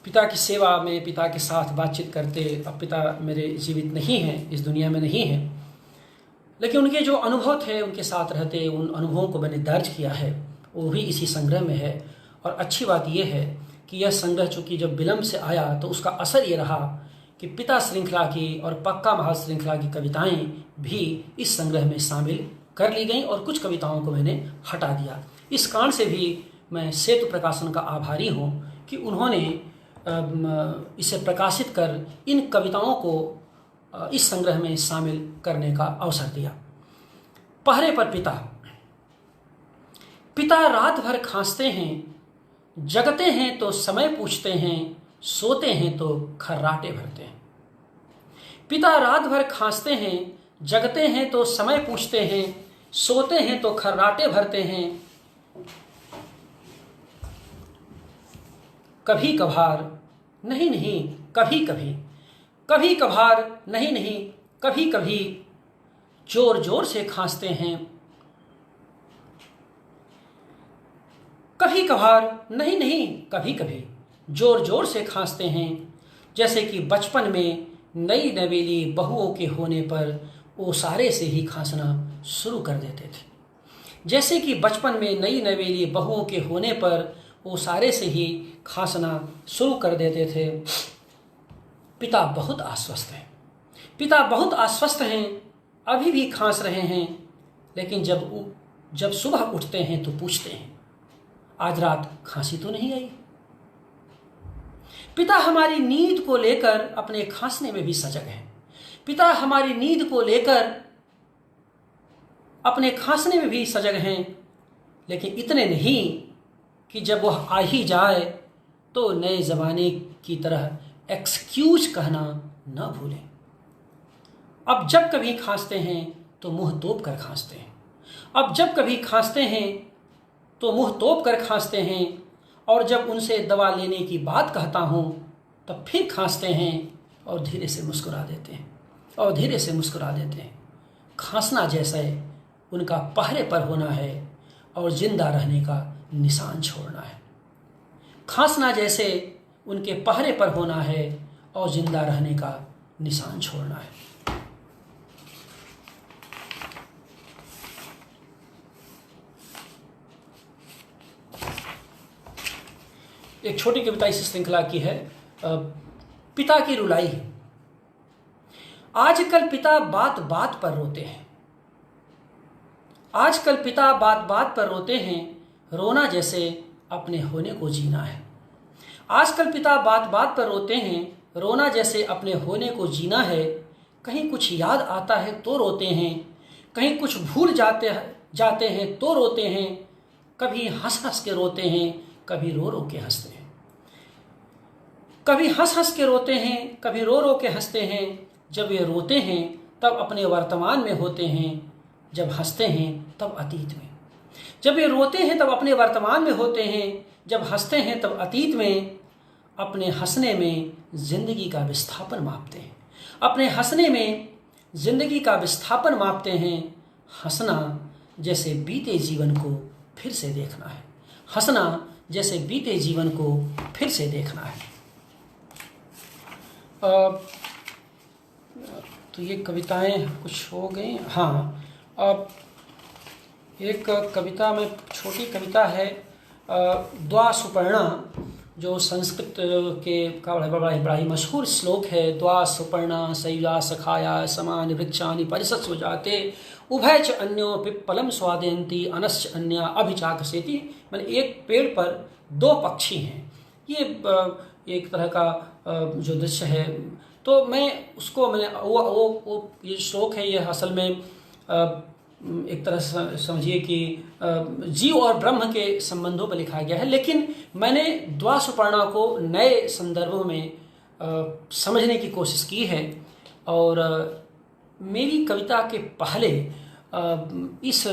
पिता की सेवा में, पिता के साथ बातचीत करते। अब पिता मेरे जीवित नहीं हैं, इस दुनिया में नहीं हैं, लेकिन उनके जो अनुभव थे उनके साथ रहते, उन अनुभवों को मैंने दर्ज किया है, वो भी इसी संग्रह में है। और अच्छी बात यह है कि यह संग्रह चूँकि जब विलम्ब से आया तो उसका असर ये रहा कि पिता श्रृंखला की और पक्का महाल श्रृंखला की कविताएं भी इस संग्रह में शामिल कर ली गई और कुछ कविताओं को मैंने हटा दिया। इस कारण से भी मैं सेतु प्रकाशन का आभारी हूँ कि उन्होंने इसे प्रकाशित कर इन कविताओं को इस संग्रह में शामिल करने का अवसर दिया। पहरे पर पिता। पिता रात भर खांसते हैं, जगते हैं तो समय पूछते हैं, सोते हैं तो खर्राटे भरते हैं। पिता रात भर खांसते हैं, जगते हैं तो समय पूछते हैं, सोते हैं तो खर्राटे भरते हैं। कभी कभार नहीं नहीं कभी कभी, कभी कभार नहीं नहीं कभी कभी जोर जोर से खांसते हैं। कभी कभार नहीं नहीं कभी कभी जोर जोर से खांसते हैं। जैसे कि बचपन में नई नवेली बहुओं के होने पर ओसारे से ही खांसना शुरू कर देते थे। जैसे कि बचपन में नई नवेली बहुओं के होने पर ओसारे से ही खांसना शुरू कर देते थे। पिता बहुत आश्वस्त हैं, पिता बहुत आश्वस्त हैं, अभी भी खांस रहे हैं, लेकिन जब सुबह उठते हैं तो पूछते हैं, आज रात खांसी तो नहीं आई? पिता हमारी नींद को लेकर अपने खांसने में भी सजग हैं। पिता हमारी नींद को लेकर अपने खांसने में भी सजग हैं, लेकिन इतने नहीं कि जब वह आ ही जाए तो नए ज़माने की तरह एक्सक्यूज कहना न भूलें। अब जब कभी खांसते हैं तो मुंह तोप कर खांसते हैं। अब जब कभी खांसते हैं तो मुंह तोप कर खांसते हैं, और जब उनसे दवा लेने की बात कहता हूँ तब फिर खांसते हैं और धीरे से मुस्कुरा देते हैं, और धीरे से मुस्कुरा देते हैं। खांसना जैसे उनका पहरे पर होना है और जिंदा रहने का निशान छोड़ना है। खांसना जैसे उनके पहरे पर होना है और जिंदा रहने का निशान छोड़ना है। एक छोटी कविता इस श्रृंखला की है, पिता की रुलाई। आजकल पिता बात बात पर रोते हैं। आजकल पिता बात बात पर रोते हैं, रोना जैसे अपने होने को जीना है। आजकल पिता बात बात पर रोते हैं, रोना जैसे अपने होने को जीना है। कहीं कुछ याद आता है तो रोते हैं, कहीं कुछ भूल जाते हैं तो रोते हैं। कभी हंस हंस के रोते हैं, कभी रो रो के हंसते हैं। कभी हंस हंस के रोते हैं, कभी रो रो के हंसते हैं। जब वे रोते हैं तब अपने वर्तमान में होते हैं, जब हंसते हैं तब अतीत में। जब वे रोते हैं तब अपने वर्तमान में होते हैं, जब हंसते हैं तब अतीत में। अपने हंसने में जिंदगी का विस्थापन मापते हैं, अपने हंसने में जिंदगी का विस्थापन मापते हैं। हंसना जैसे बीते जीवन को फिर से देखना है। हंसना जैसे बीते जीवन को फिर से देखना है। तो ये कविताएं कुछ हो गई। हाँ, अब एक कविता में छोटी कविता है, द्वा सुपर्णा, जो संस्कृत के का बड़ा ही मशहूर श्लोक है। द्वा सुपर्णा शैला सखाया समानि वृक्षानि परिसत्स्व जाते उभय च अन्यो पिप्पलम स्वादयन्ति अनश्च अन्या अभिचाकसेति। मैंने एक पेड़ पर दो पक्षी हैं। ये एक तरह का जो दृश्य है, तो मैं उसको मैंने वो ये श्लोक है, ये असल में एक तरह से समझिए कि जीव और ब्रह्म के संबंधों पर लिखा गया है, लेकिन मैंने द्वा सुपर्णा को नए संदर्भों में समझने की कोशिश की है। और मेरी कविता के पहले इस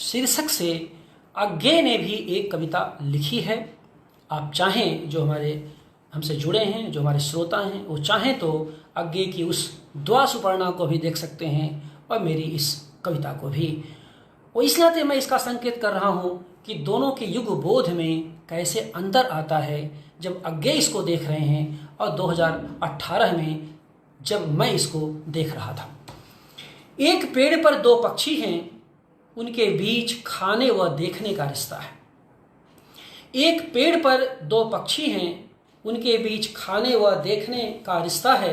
शीर्षक से अज्ञे ने भी एक कविता लिखी है। आप चाहें, जो हमसे जुड़े हैं, जो हमारे श्रोता हैं, वो चाहें तो अज्ञे की उस द्वा सुपर्णा को भी देख सकते हैं और मेरी इस कविता को भी। वो इस नाते मैं इसका संकेत कर रहा हूँ कि दोनों के युग बोध में कैसे अंतर आता है जब अज्ञे इसको देख रहे हैं और 2018 में जब मैं इसको देख रहा था। एक पेड़ पर दो पक्षी हैं, उनके बीच खाने व देखने का रिश्ता है। एक पेड़ पर दो पक्षी हैं, उनके बीच खाने व देखने का रिश्ता है।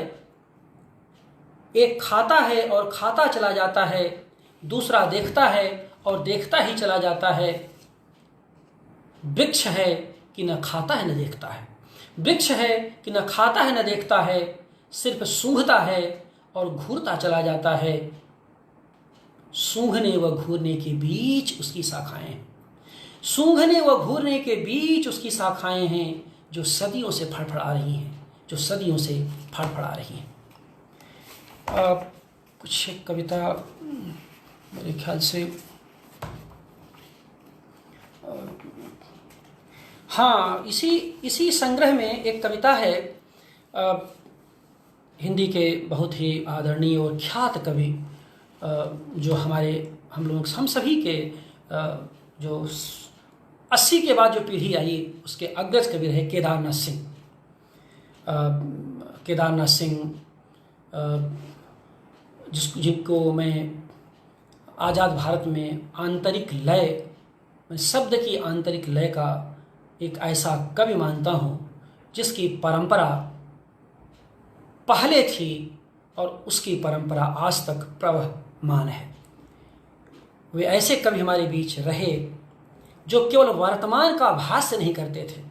एक खाता है और खाता चला जाता है, दूसरा देखता है और देखता ही चला जाता है। वृक्ष है कि न खाता है न देखता है, वृक्ष है कि न खाता है न देखता है, सिर्फ सूंघता है और घूरता चला जाता है। सूंघने व घूरने के बीच उसकी शाखाएं हैं, सूंघने व घूरने के बीच उसकी शाखाएं हैं, जो सदियों से फड़फड़ा रही हैं, जो सदियों से फड़फड़ा रही हैं। कुछ कविता मेरे ख्याल से, हाँ, इसी संग्रह में एक कविता है। हिंदी के बहुत ही आदरणीय और ख्यात कवि, जो हम लोग हम सभी के जो 80 के बाद जो पीढ़ी आई उसके अग्रज कवि रहे केदारनाथ सिंह। केदारनाथ सिंह जिनको मैं आज़ाद भारत में आंतरिक लय, शब्द की आंतरिक लय का एक ऐसा कवि मानता हूँ जिसकी परंपरा पहले थी और उसकी परंपरा आज तक प्रवहमान है। वे ऐसे कवि हमारे बीच रहे जो केवल वर्तमान का भाष्य नहीं करते थे,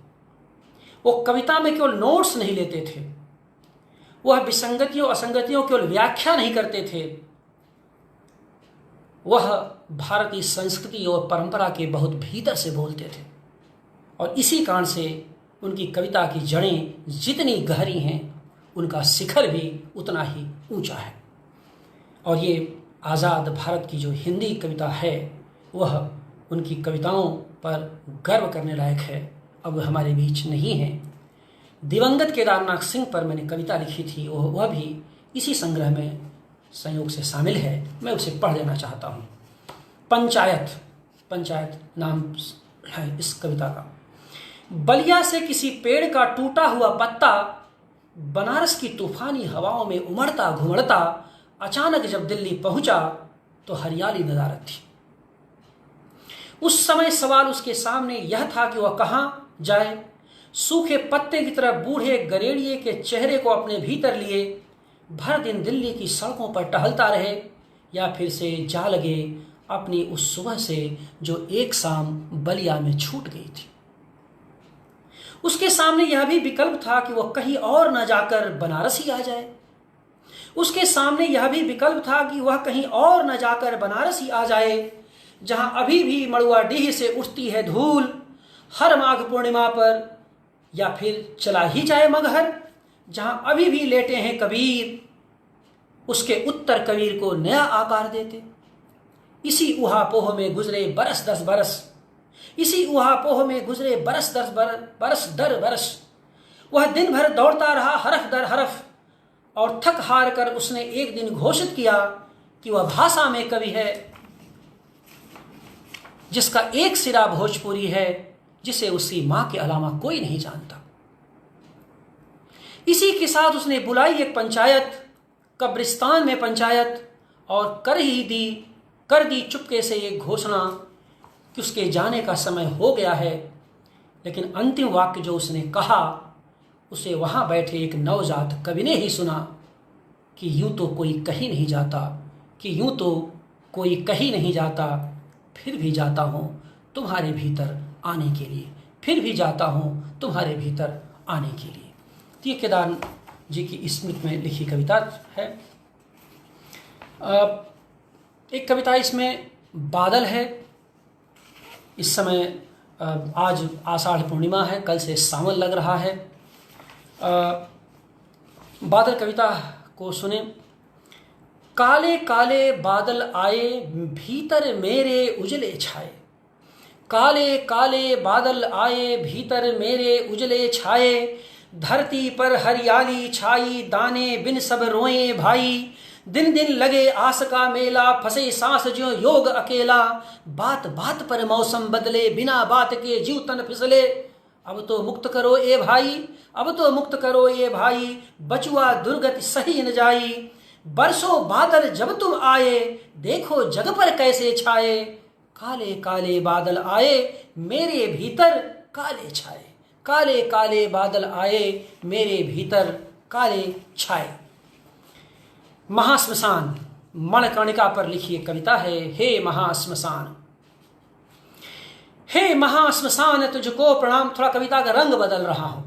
वो कविता में केवल नोट्स नहीं लेते थे, वह विसंगतियों असंगतियों केवल व्याख्या नहीं करते थे, वह भारतीय संस्कृति और परंपरा के बहुत भीतर से बोलते थे। और इसी कारण से उनकी कविता की जड़ें जितनी गहरी हैं उनका शिखर भी उतना ही ऊंचा है। और ये आज़ाद भारत की जो हिंदी कविता है वह उनकी कविताओं पर गर्व करने लायक है। अब वह हमारे बीच नहीं है। दिवंगत केदारनाथ सिंह पर मैंने कविता लिखी थी, वह भी इसी संग्रह में संयोग से शामिल है। मैं उसे पढ़ लेना चाहता हूँ। पंचायत नाम है इस कविता का। बलिया से किसी पेड़ का टूटा हुआ पत्ता बनारस की तूफानी हवाओं में उमड़ता घुमड़ता अचानक जब दिल्ली पहुंचा तो हरियाली नदारत थी। उस समय सवाल उसके सामने यह था कि वह कहाँ जाए। सूखे पत्ते की तरह बूढ़े गरेड़िए के चेहरे को अपने भीतर लिए भर दिन दिल्ली की सड़कों पर टहलता रहे, या फिर से जा लगे अपनी उस सुबह से जो एक शाम बलिया में छूट गई थी। उसके सामने यह भी विकल्प था कि वह कहीं और न जाकर बनारस ही आ जाए। उसके सामने यह भी विकल्प था कि वह कहीं और न जाकर बनारस ही आ जाए, जहां अभी भी मड़ुआडीह से उठती है धूल हर माघ पूर्णिमा पर, या फिर चला ही जाए मगहर, जहां अभी भी लेटे हैं कबीर, उसके उत्तर कबीर को नया आकार देते। इसी उहापोह में गुजरे बरस दस बरस, इसी उहापोह में गुजरे बरस दर बरस। वह दिन भर दौड़ता रहा हरफ दर हरफ, और थक हार कर उसने एक दिन घोषित किया कि वह भाषा में कवि है जिसका एक सिरा भोजपुरी है, जिसे उसकी मां के अलावा कोई नहीं जानता। इसी के साथ उसने बुलाई एक पंचायत, कब्रिस्तान में पंचायत, और कर दी चुपके से एक घोषणा कि उसके जाने का समय हो गया है। लेकिन अंतिम वाक्य जो उसने कहा उसे वहां बैठे एक नवजात कवि ने ही सुना कि यूं तो कोई कहीं नहीं जाता, कि यूं तो कोई कहीं नहीं जाता, फिर भी जाता हूं तुम्हारे भीतर आने के लिए, फिर भी जाता हूं तुम्हारे भीतर आने के लिए। तो ये केदार जी की स्मृति में लिखी कविता है। एक कविता इसमें बादल है। इस समय आज आषाढ़ पूर्णिमा है, कल से सावन लग रहा है। बादल कविता को सुने। काले काले बादल आए भीतर मेरे उजले छाए, काले काले बादल आए भीतर मेरे उजले छाए, धरती पर हरियाली छाई दाने बिन सब रोए भाई, दिन दिन लगे आस का मेला फंसे सांस जो योग अकेला, बात बात पर मौसम बदले बिना बात के जीव तन फिसले, अब तो मुक्त करो ए भाई, अब तो मुक्त करो ए भाई, बचुआ दुर्गति सही न जाई, बरसों बादल जब तुम आए देखो जग पर कैसे छाए, काले काले बादल आए मेरे भीतर काले छाए, काले काले बादल आए मेरे भीतर काले छाए। महाश्मशान मणिकर्णिका पर लिखी एक कविता है, हे महाश्मशान। हे महाश्मशान तुझको प्रणाम। थोड़ा कविता का रंग बदल रहा हूं।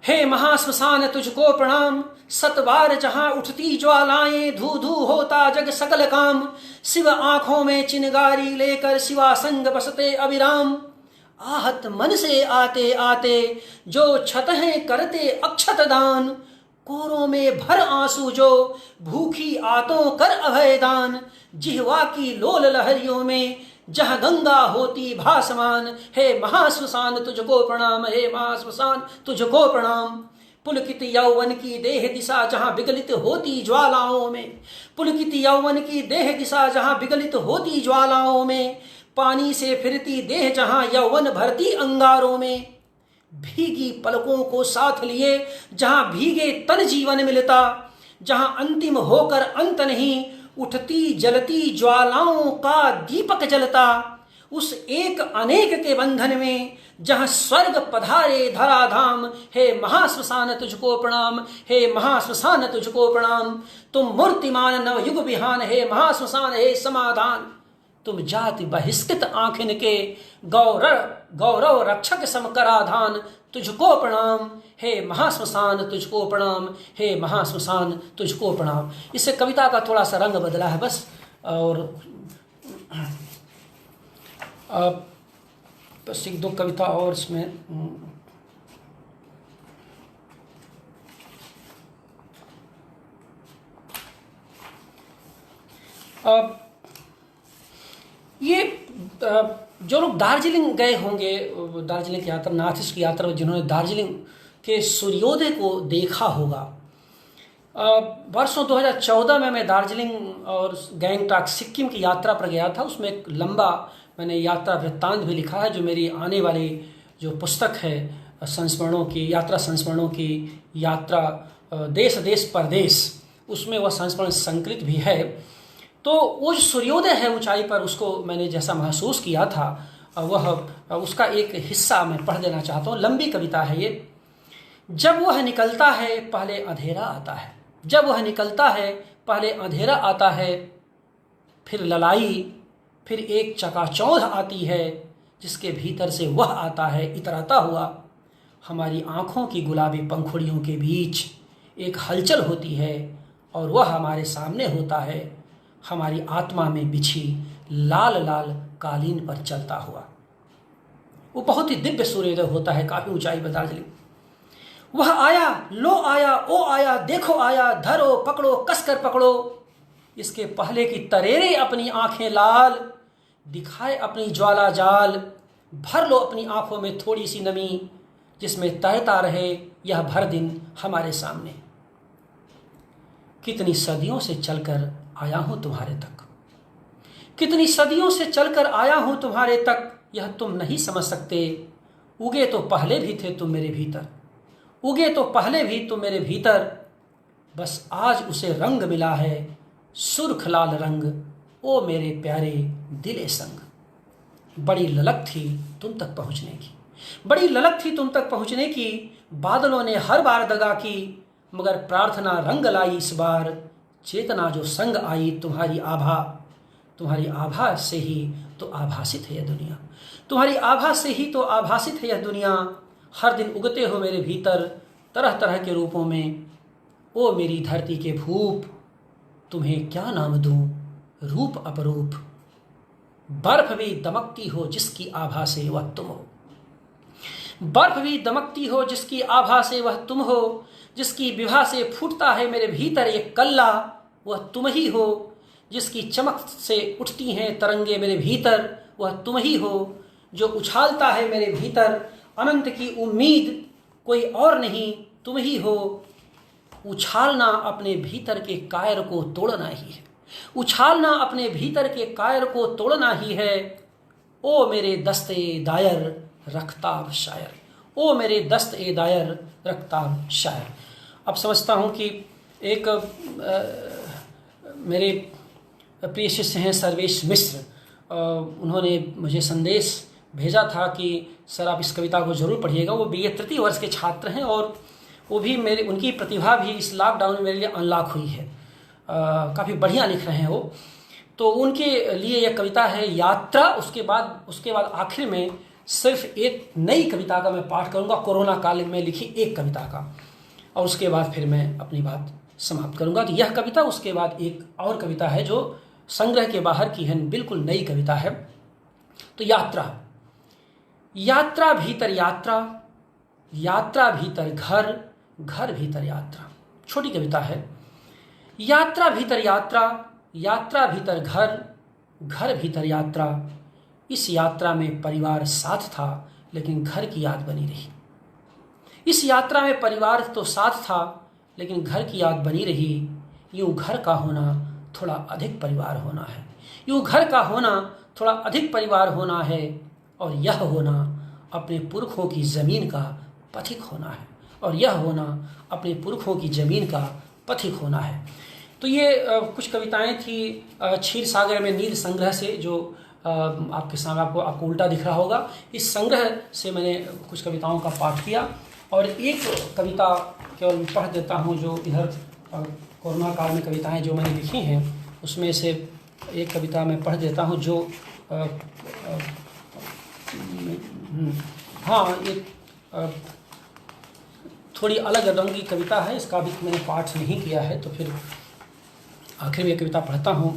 हे महाश्मशान तुझको प्रणाम, 7 बार जहां उठती ज्वालाएं, धू धू होता जग सकल काम। शिव आंखों में चिनगारी लेकर शिवा संग बसते अविराम। आहत मन से आते आते जो छत हैं करते अक्षत दान। कोरों में भर आंसू जो भूखी आतों कर अभयदान। जिह्वा की लोल लहरियों में जहाँ गंगा होती भासमान। हे महाश्मशान तुझको प्रणाम, हे महाश्मशान तुझको प्रणाम। पुलकित यौवन की देह दिशा जहाँ विगलित होती ज्वालाओं में। पुलकित यौवन की देह दिशा जहाँ विगलित होती ज्वालाओं में। पानी से फिरती देह जहाँ यौवन भरती अंगारों में। भीगी पलकों को साथ लिए जहाँ भीगे तन जीवन मिलता। जहाँ अंतिम होकर अंत नहीं, उठती जलती ज्वालाओं का दीपक जलता। उस एक अनेक के बंधन में जहाँ स्वर्ग पधारे धराधाम। हे महाश्मशान तुझको प्रणाम, हे महाश्मशान तुझको प्रणाम। तुम मूर्तिमान नवयुग विहान, हे महाश्मशान हे समाधान। तुम जाति बहिष्कृत आँखिन के गौरव रक्षक समकराधान। तुझको प्रणाम, हे महाश्मशान तुझको प्रणाम, हे महाश्मशान तुझको प्रणाम। इससे कविता का थोड़ा सा रंग बदला है बस। और बस 1-2 कविता और इसमें ये जो लोग दार्जिलिंग गए होंगे, दार्जिलिंग की यात्रा, नॉर्थ ईस्ट की यात्रा में जिन्होंने दार्जिलिंग के सूर्योदय को देखा होगा। वर्षों 2014 में मैं दार्जिलिंग और गैंगटॉक सिक्किम की यात्रा पर गया था। उसमें एक लंबा मैंने यात्रा वृत्तांत भी लिखा है, जो मेरी आने वाली जो पुस्तक है संस्मरणों की, यात्रा संस्मरणों की, यात्रा देश देश परदेश, उसमें वह संस्मरण संकलित भी है। तो वो जो सूर्योदय है ऊंचाई पर, उसको मैंने जैसा महसूस किया था, वह उसका एक हिस्सा मैं पढ़ देना चाहता हूँ। लंबी कविता है ये। जब वह निकलता है पहले अंधेरा आता है। जब वह निकलता है पहले अंधेरा आता है, फिर ललाई, फिर एक चकाचौंध आती है, जिसके भीतर से वह आता है इतराता हुआ। हमारी आँखों की गुलाबी पंखुड़ियों के बीच एक हलचल होती है, और वह हमारे सामने होता है, हमारी आत्मा में बिछी लाल लाल कालीन पर चलता हुआ। वो बहुत ही दिव्य सूर्योदय होता है, काफ़ी ऊंचाई पर दार्जिलिंग। वह आया, लो आया, ओ आया, देखो आया, धरो पकड़ो कसकर पकड़ो। इसके पहले की तरेरे अपनी आंखें लाल, दिखाए अपनी ज्वाला जाल। भर लो अपनी आंखों में थोड़ी सी नमी, जिसमें तैरता रहे यह भर दिन हमारे सामने। कितनी सदियों से चलकर आया हूं तुम्हारे तक, कितनी सदियों से चलकर आया हूं तुम्हारे तक, यह तुम नहीं समझ सकते। उगे तो पहले भी थे तुम मेरे भीतर, उगे तो पहले भी तुम मेरे भीतर। बस आज उसे रंग मिला है, सुर्ख लाल रंग, ओ मेरे प्यारे दिले संग। बड़ी ललक थी तुम तक पहुंचने की, बड़ी ललक थी तुम तक पहुंचने की। बादलों ने हर बार दगा की, मगर प्रार्थना रंग लाई इस बार। चेतना जो संग आई तुम्हारी आभा, तुम्हारी आभा से ही तो आभासित है यह दुनिया, तुम्हारी आभा से ही तो आभासित है यह दुनिया। हर दिन उगते हो मेरे भीतर तरह तरह के रूपों में, ओ मेरी धरती के भूप, तुम्हें क्या नाम दूं, रूप अपरूप। बर्फ भी दमकती हो जिसकी आभा से वह तुम हो, बर्फ भी दमकती हो जिसकी आभा से वह तुम हो। जिसकी विभा से फूटता है मेरे भीतर एक कल्ला, वह तुम ही हो। जिसकी चमक से उठती हैं तरंगे मेरे भीतर, वह तुम ही हो। जो उछालता है मेरे भीतर अनंत की उम्मीद, कोई और नहीं तुम ही हो। उछालना अपने भीतर के कायर को तोड़ना ही है, उछालना अपने भीतर के कायर को तोड़ना ही है। ओ मेरे दस्ते दायर रख्ताब शायर, ओ मेरे दस्त ए दायर रख्ताब शायर। अब समझता हूँ कि एक मेरे प्रिय शिष्य हैं सर्वेश मिश्र, उन्होंने मुझे संदेश भेजा था कि सर आप इस कविता को जरूर पढ़िएगा। वो BA तृतीय वर्ष के छात्र हैं, और वो भी उनकी प्रतिभा भी इस लॉकडाउन में मेरे लिए अनलॉक हुई है। काफ़ी बढ़िया लिख रहे हैं वो। तो उनके लिए यह कविता है यात्रा। उसके बाद आखिर में सिर्फ एक नई कविता का मैं पाठ करूंगा, कोरोना काल में लिखी एक कविता का, और उसके बाद फिर मैं अपनी बात समाप्त करूंगा। तो यह कविता, उसके बाद एक और कविता है जो संग्रह के बाहर की है, बिल्कुल नई कविता है। तो यात्रा। यात्रा भीतर यात्रा, यात्रा भीतर घर, घर भीतर यात्रा। छोटी कविता है। यात्रा भीतर यात्रा, यात्रा भीतर घर, घर भीतर यात्रा। इस यात्रा में परिवार साथ था लेकिन घर की याद बनी रही। इस यात्रा में परिवार तो साथ था लेकिन घर की याद बनी रही। यूं घर का होना थोड़ा अधिक परिवार होना है, यूं घर का होना थोड़ा अधिक परिवार होना है, और यह होना अपने पुरखों की ज़मीन का पथिक होना है, और यह होना अपने पुरखों की ज़मीन का पथिक होना है। तो ये कुछ कविताएं थी क्षीर सागर में नील संग्रह से, जो आपके सामने आपको उल्टा दिख रहा होगा। इस संग्रह से मैंने कुछ कविताओं का पाठ किया, और एक कविता केवल पढ़ देता हूँ जो इधर कोरोना काल में कविताएं जो मैंने लिखी हैं उसमें से एक कविता मैं पढ़ देता हूँ जो हाँ, एक थोड़ी अलग रंग की कविता है। इसका भी मैंने पाठ नहीं किया है, तो फिर आखिर में ये कविता पढ़ता हूँ।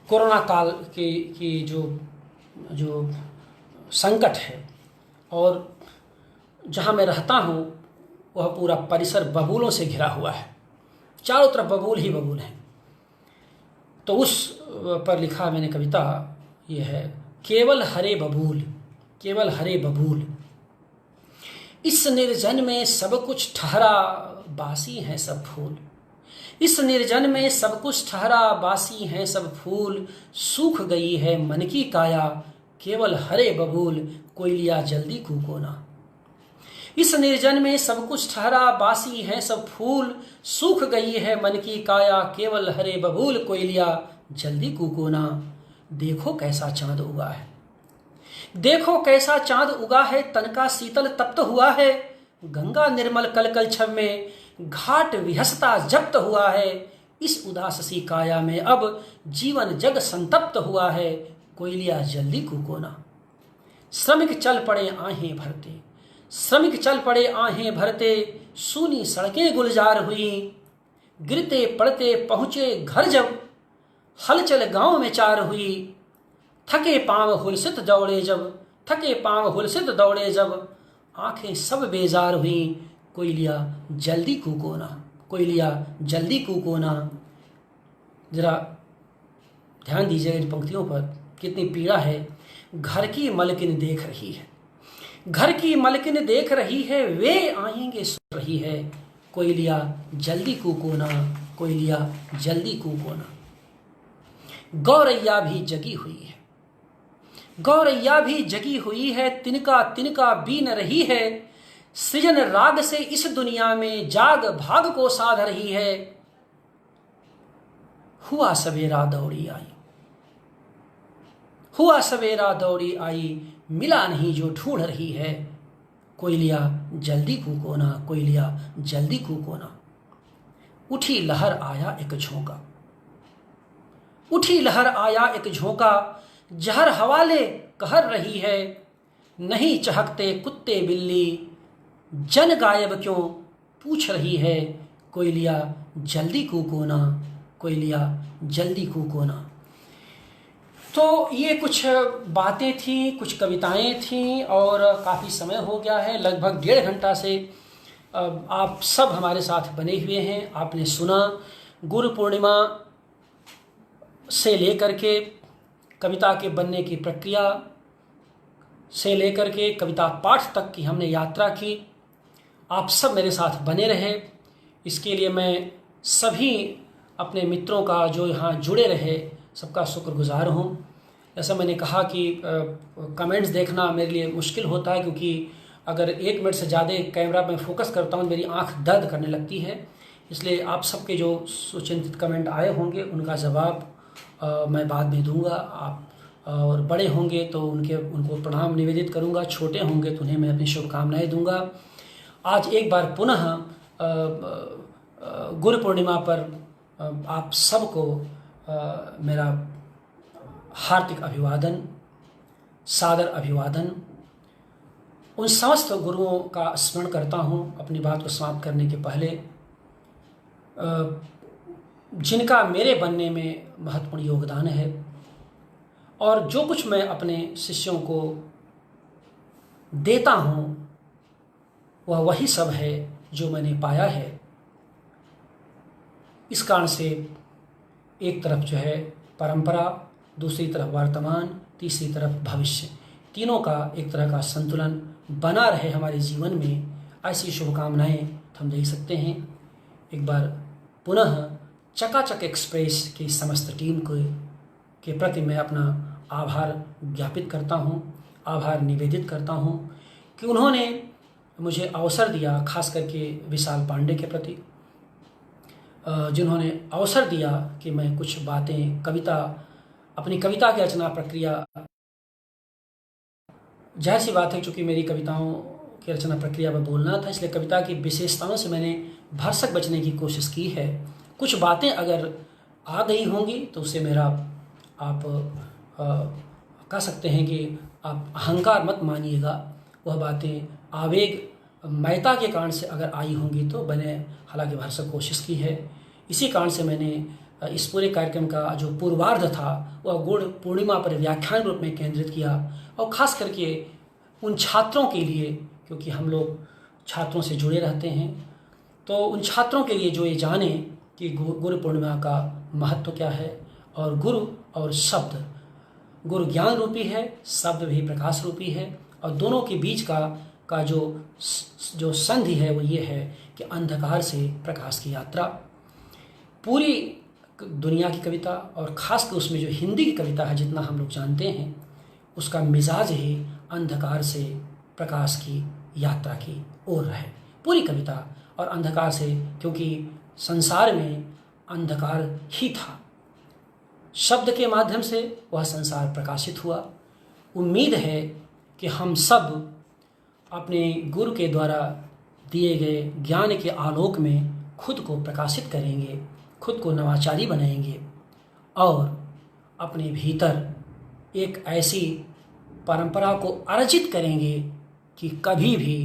कोरोना काल की जो संकट है, और जहाँ मैं रहता हूँ वह पूरा परिसर बबूलों से घिरा हुआ है, चारों तरफ बबूल ही बबूल हैं। तो उस पर लिखा मैंने कविता ये है, केवल हरे बबूल, केवल हरे बबूल। इस निर्जन में सब कुछ ठहरा, बासी हैं सब फूल। इस निर्जन में सब कुछ ठहरा, बासी हैं सब फूल। सूख गई है मन की काया, केवल हरे बबूल, कोई लिया जल्दी कूकोना। इस निर्जन में सब कुछ ठहरा, बासी हैं सब फूल। सूख गई है मन की काया, केवल हरे बबूल, कोई लिया जल्दी कूकोना। देखो कैसा चांद उगा है, देखो कैसा चांद उगा है, तन का शीतल तप्त हुआ है। गंगा निर्मल कलकल छब में, घाट विहसता जप्त हुआ है। इस उदास सी काया में अब जीवन जग संतप्त हुआ है, कोई लिया जल्दी कूकोना। श्रमिक चल पड़े आहें भरते, श्रमिक चल पड़े आहें भरते। सूनी सड़कें गुलजार हुई, गिरते पड़ते पहुंचे घर जब, हलचल गांव में चार हुई। थके पांव हुलसित दौड़े जब, थके पांव हुलसित दौड़े जब। आंखें सब बेजार हुई, कोई लिया जल्दी कूकोना, कोई लिया जल्दी कूकोना। जरा ध्यान दीजिए इन पंक्तियों पर, कितनी पीड़ा है। घर की मलकिन देख रही है, घर की मलकिन देख रही है, वे आएंगे सुन रही है। कोई लिया जल्दी कूकोना, कोई लिया जल्दी कूकोना। गौरैया भी जगी हुई है, गौरैया भी जगी हुई है। तिनका तिनका बीन रही है, सृजन राग से इस दुनिया में जाग भाग को साध रही है। हुआ सवेरा दौड़ी आई, हुआ सवेरा दौड़ी आई, मिला नहीं जो ढूंढ रही है। कोई लिया जल्दी कूकोना, कोई लिया जल्दी कूकोना। उठी लहर आया एक झोंका, उठी लहर आया एक झोंका। जहर हवाले कहर रही है, नहीं चहकते कुत्ते बिल्ली। जन गायब क्यों पूछ रही है, कोई लिया जल्दी कूकोना, कोई लिया जल्दी कूकोना। तो ये कुछ बातें थी, कुछ कविताएं थीं, और काफ़ी समय हो गया है, लगभग 1.5 घंटा से आप सब हमारे साथ बने हुए हैं। आपने सुना गुरु पूर्णिमा से लेकर के कविता के बनने की प्रक्रिया से लेकर के कविता पाठ तक की हमने यात्रा की। आप सब मेरे साथ बने रहे, इसके लिए मैं सभी अपने मित्रों का जो यहाँ जुड़े रहे सबका शुक्रगुजार हूँ। जैसा मैंने कहा कि कमेंट्स देखना मेरे लिए मुश्किल होता है, क्योंकि अगर 1 मिनट से ज़्यादा कैमरा में फोकस करता हूँ मेरी आंख दर्द करने लगती है। इसलिए आप सबके जो सुचिंतित कमेंट आए होंगे उनका जवाब मैं बाद में दूंगा। आप और बड़े होंगे तो उनको प्रणाम निवेदित करूंगा, छोटे होंगे तो उन्हें मैं अपनी शुभकामनाएं दूंगा। आज एक बार पुनः गुरु पूर्णिमा पर आप सबको मेरा हार्दिक अभिवादन, सादर अभिवादन। उन समस्त गुरुओं का स्मरण करता हूँ अपनी बात को समाप्त करने के पहले, जिनका मेरे बनने में महत्वपूर्ण योगदान है, और जो कुछ मैं अपने शिष्यों को देता हूँ वह वही सब है जो मैंने पाया है। इस कारण से एक तरफ जो है परंपरा, दूसरी तरफ वर्तमान, तीसरी तरफ भविष्य, तीनों का एक तरह का संतुलन बना रहे हमारे जीवन में, ऐसी शुभकामनाएं हम दे सकते हैं। एक बार पुनः चकाचक एक्सप्रेस की समस्त टीम के प्रति मैं अपना आभार ज्ञापित करता हूं, आभार निवेदित करता हूं कि उन्होंने मुझे अवसर दिया, खास करके विशाल पांडे के प्रति, जिन्होंने अवसर दिया कि मैं कुछ बातें अपनी कविता की रचना प्रक्रिया, जाहिर सी बात है क्योंकि मेरी कविताओं की रचना प्रक्रिया में बोलना था, इसलिए कविता की विशेषताओं से मैंने भरसक बचने की कोशिश की है। कुछ बातें अगर आ गई होंगी तो उसे मेरा आप कह सकते हैं कि आप अहंकार मत मानिएगा। वह बातें आवेग मयता के कारण से अगर आई होंगी तो मैंने हालांकि भरसक कोशिश की है। इसी कारण से मैंने इस पूरे कार्यक्रम का जो पूर्वार्ध था वह गुरु पूर्णिमा पर व्याख्यान रूप में केंद्रित किया, और ख़ास करके उन छात्रों के लिए, क्योंकि हम लोग छात्रों से जुड़े रहते हैं, तो उन छात्रों के लिए जो ये जाने कि गुरु पूर्णिमा का महत्व क्या है। और गुरु और शब्द, गुरु ज्ञान रूपी है, शब्द भी प्रकाश रूपी है, और दोनों के बीच का जो संधि है वो ये है कि अंधकार से प्रकाश की यात्रा। पूरी दुनिया की कविता और ख़ासकर उसमें जो हिंदी की कविता है, जितना हम लोग जानते हैं, उसका मिजाज ही अंधकार से प्रकाश की यात्रा की ओर है। पूरी कविता और अंधकार से, क्योंकि संसार में अंधकार ही था, शब्द के माध्यम से वह संसार प्रकाशित हुआ। उम्मीद है कि हम सब अपने गुरु के द्वारा दिए गए ज्ञान के आलोक में खुद को प्रकाशित करेंगे, खुद को नवाचारी बनाएंगे, और अपने भीतर एक ऐसी परंपरा को अर्जित करेंगे कि कभी भी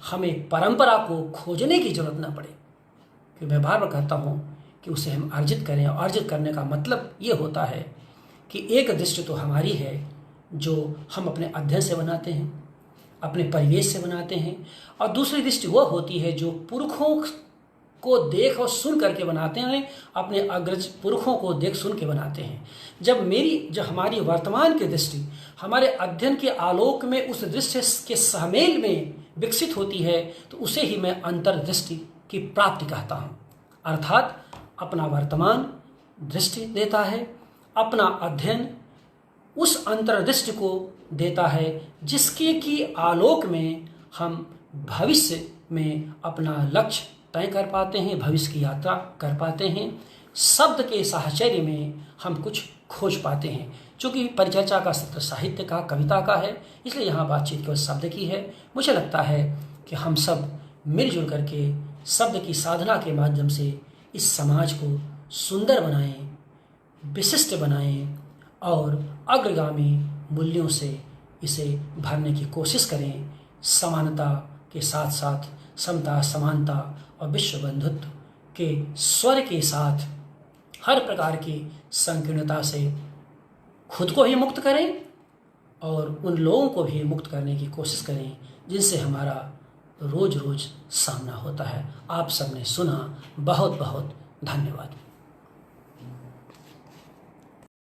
हमें परंपरा को खोजने की जरूरत न पड़े। कि मैं बार बार कहता हूँ कि उसे हम अर्जित करें, और अर्जित करने का मतलब ये होता है कि एक दृष्टि तो हमारी है जो हम अपने अध्ययन से बनाते हैं, अपने परिवेश से बनाते हैं, और दूसरी दृष्टि वह होती है जो पुरखों को देख और सुन करके बनाते हैं, अपने अग्रज पुरखों को देख सुन के बनाते हैं। जब हमारी वर्तमान की दृष्टि हमारे अध्ययन के आलोक में उस दृश्य के सहमेल में विकसित होती है, तो उसे ही मैं अंतर्दृष्टि की प्राप्ति कहता हूँ। अर्थात अपना वर्तमान दृष्टि देता है, अपना अध्ययन उस अंतर्दृष्टि को देता है जिसके की आलोक में हम भविष्य में अपना लक्ष्य तय कर पाते हैं, भविष्य की यात्रा कर पाते हैं। शब्द के साहचर्य में हम कुछ खोज पाते हैं। चूँकि परिचर्चा का सत्र साहित्य का, कविता का है, इसलिए यहाँ बातचीत केवल शब्द की है। मुझे लगता है कि हम सब मिलजुल करके शब्द की साधना के माध्यम से इस समाज को सुंदर बनाएं, विशिष्ट बनाएं, और अग्रगामी मूल्यों से इसे भरने की कोशिश करें। समानता के साथ साथ समता, समानता और विश्व बंधुत्व के स्वर के साथ हर प्रकार की संकीर्णता से खुद को ही मुक्त करें, और उन लोगों को भी मुक्त करने की कोशिश करें जिनसे हमारा रोज रोज सामना होता है। आप सबने सुना, बहुत बहुत धन्यवाद।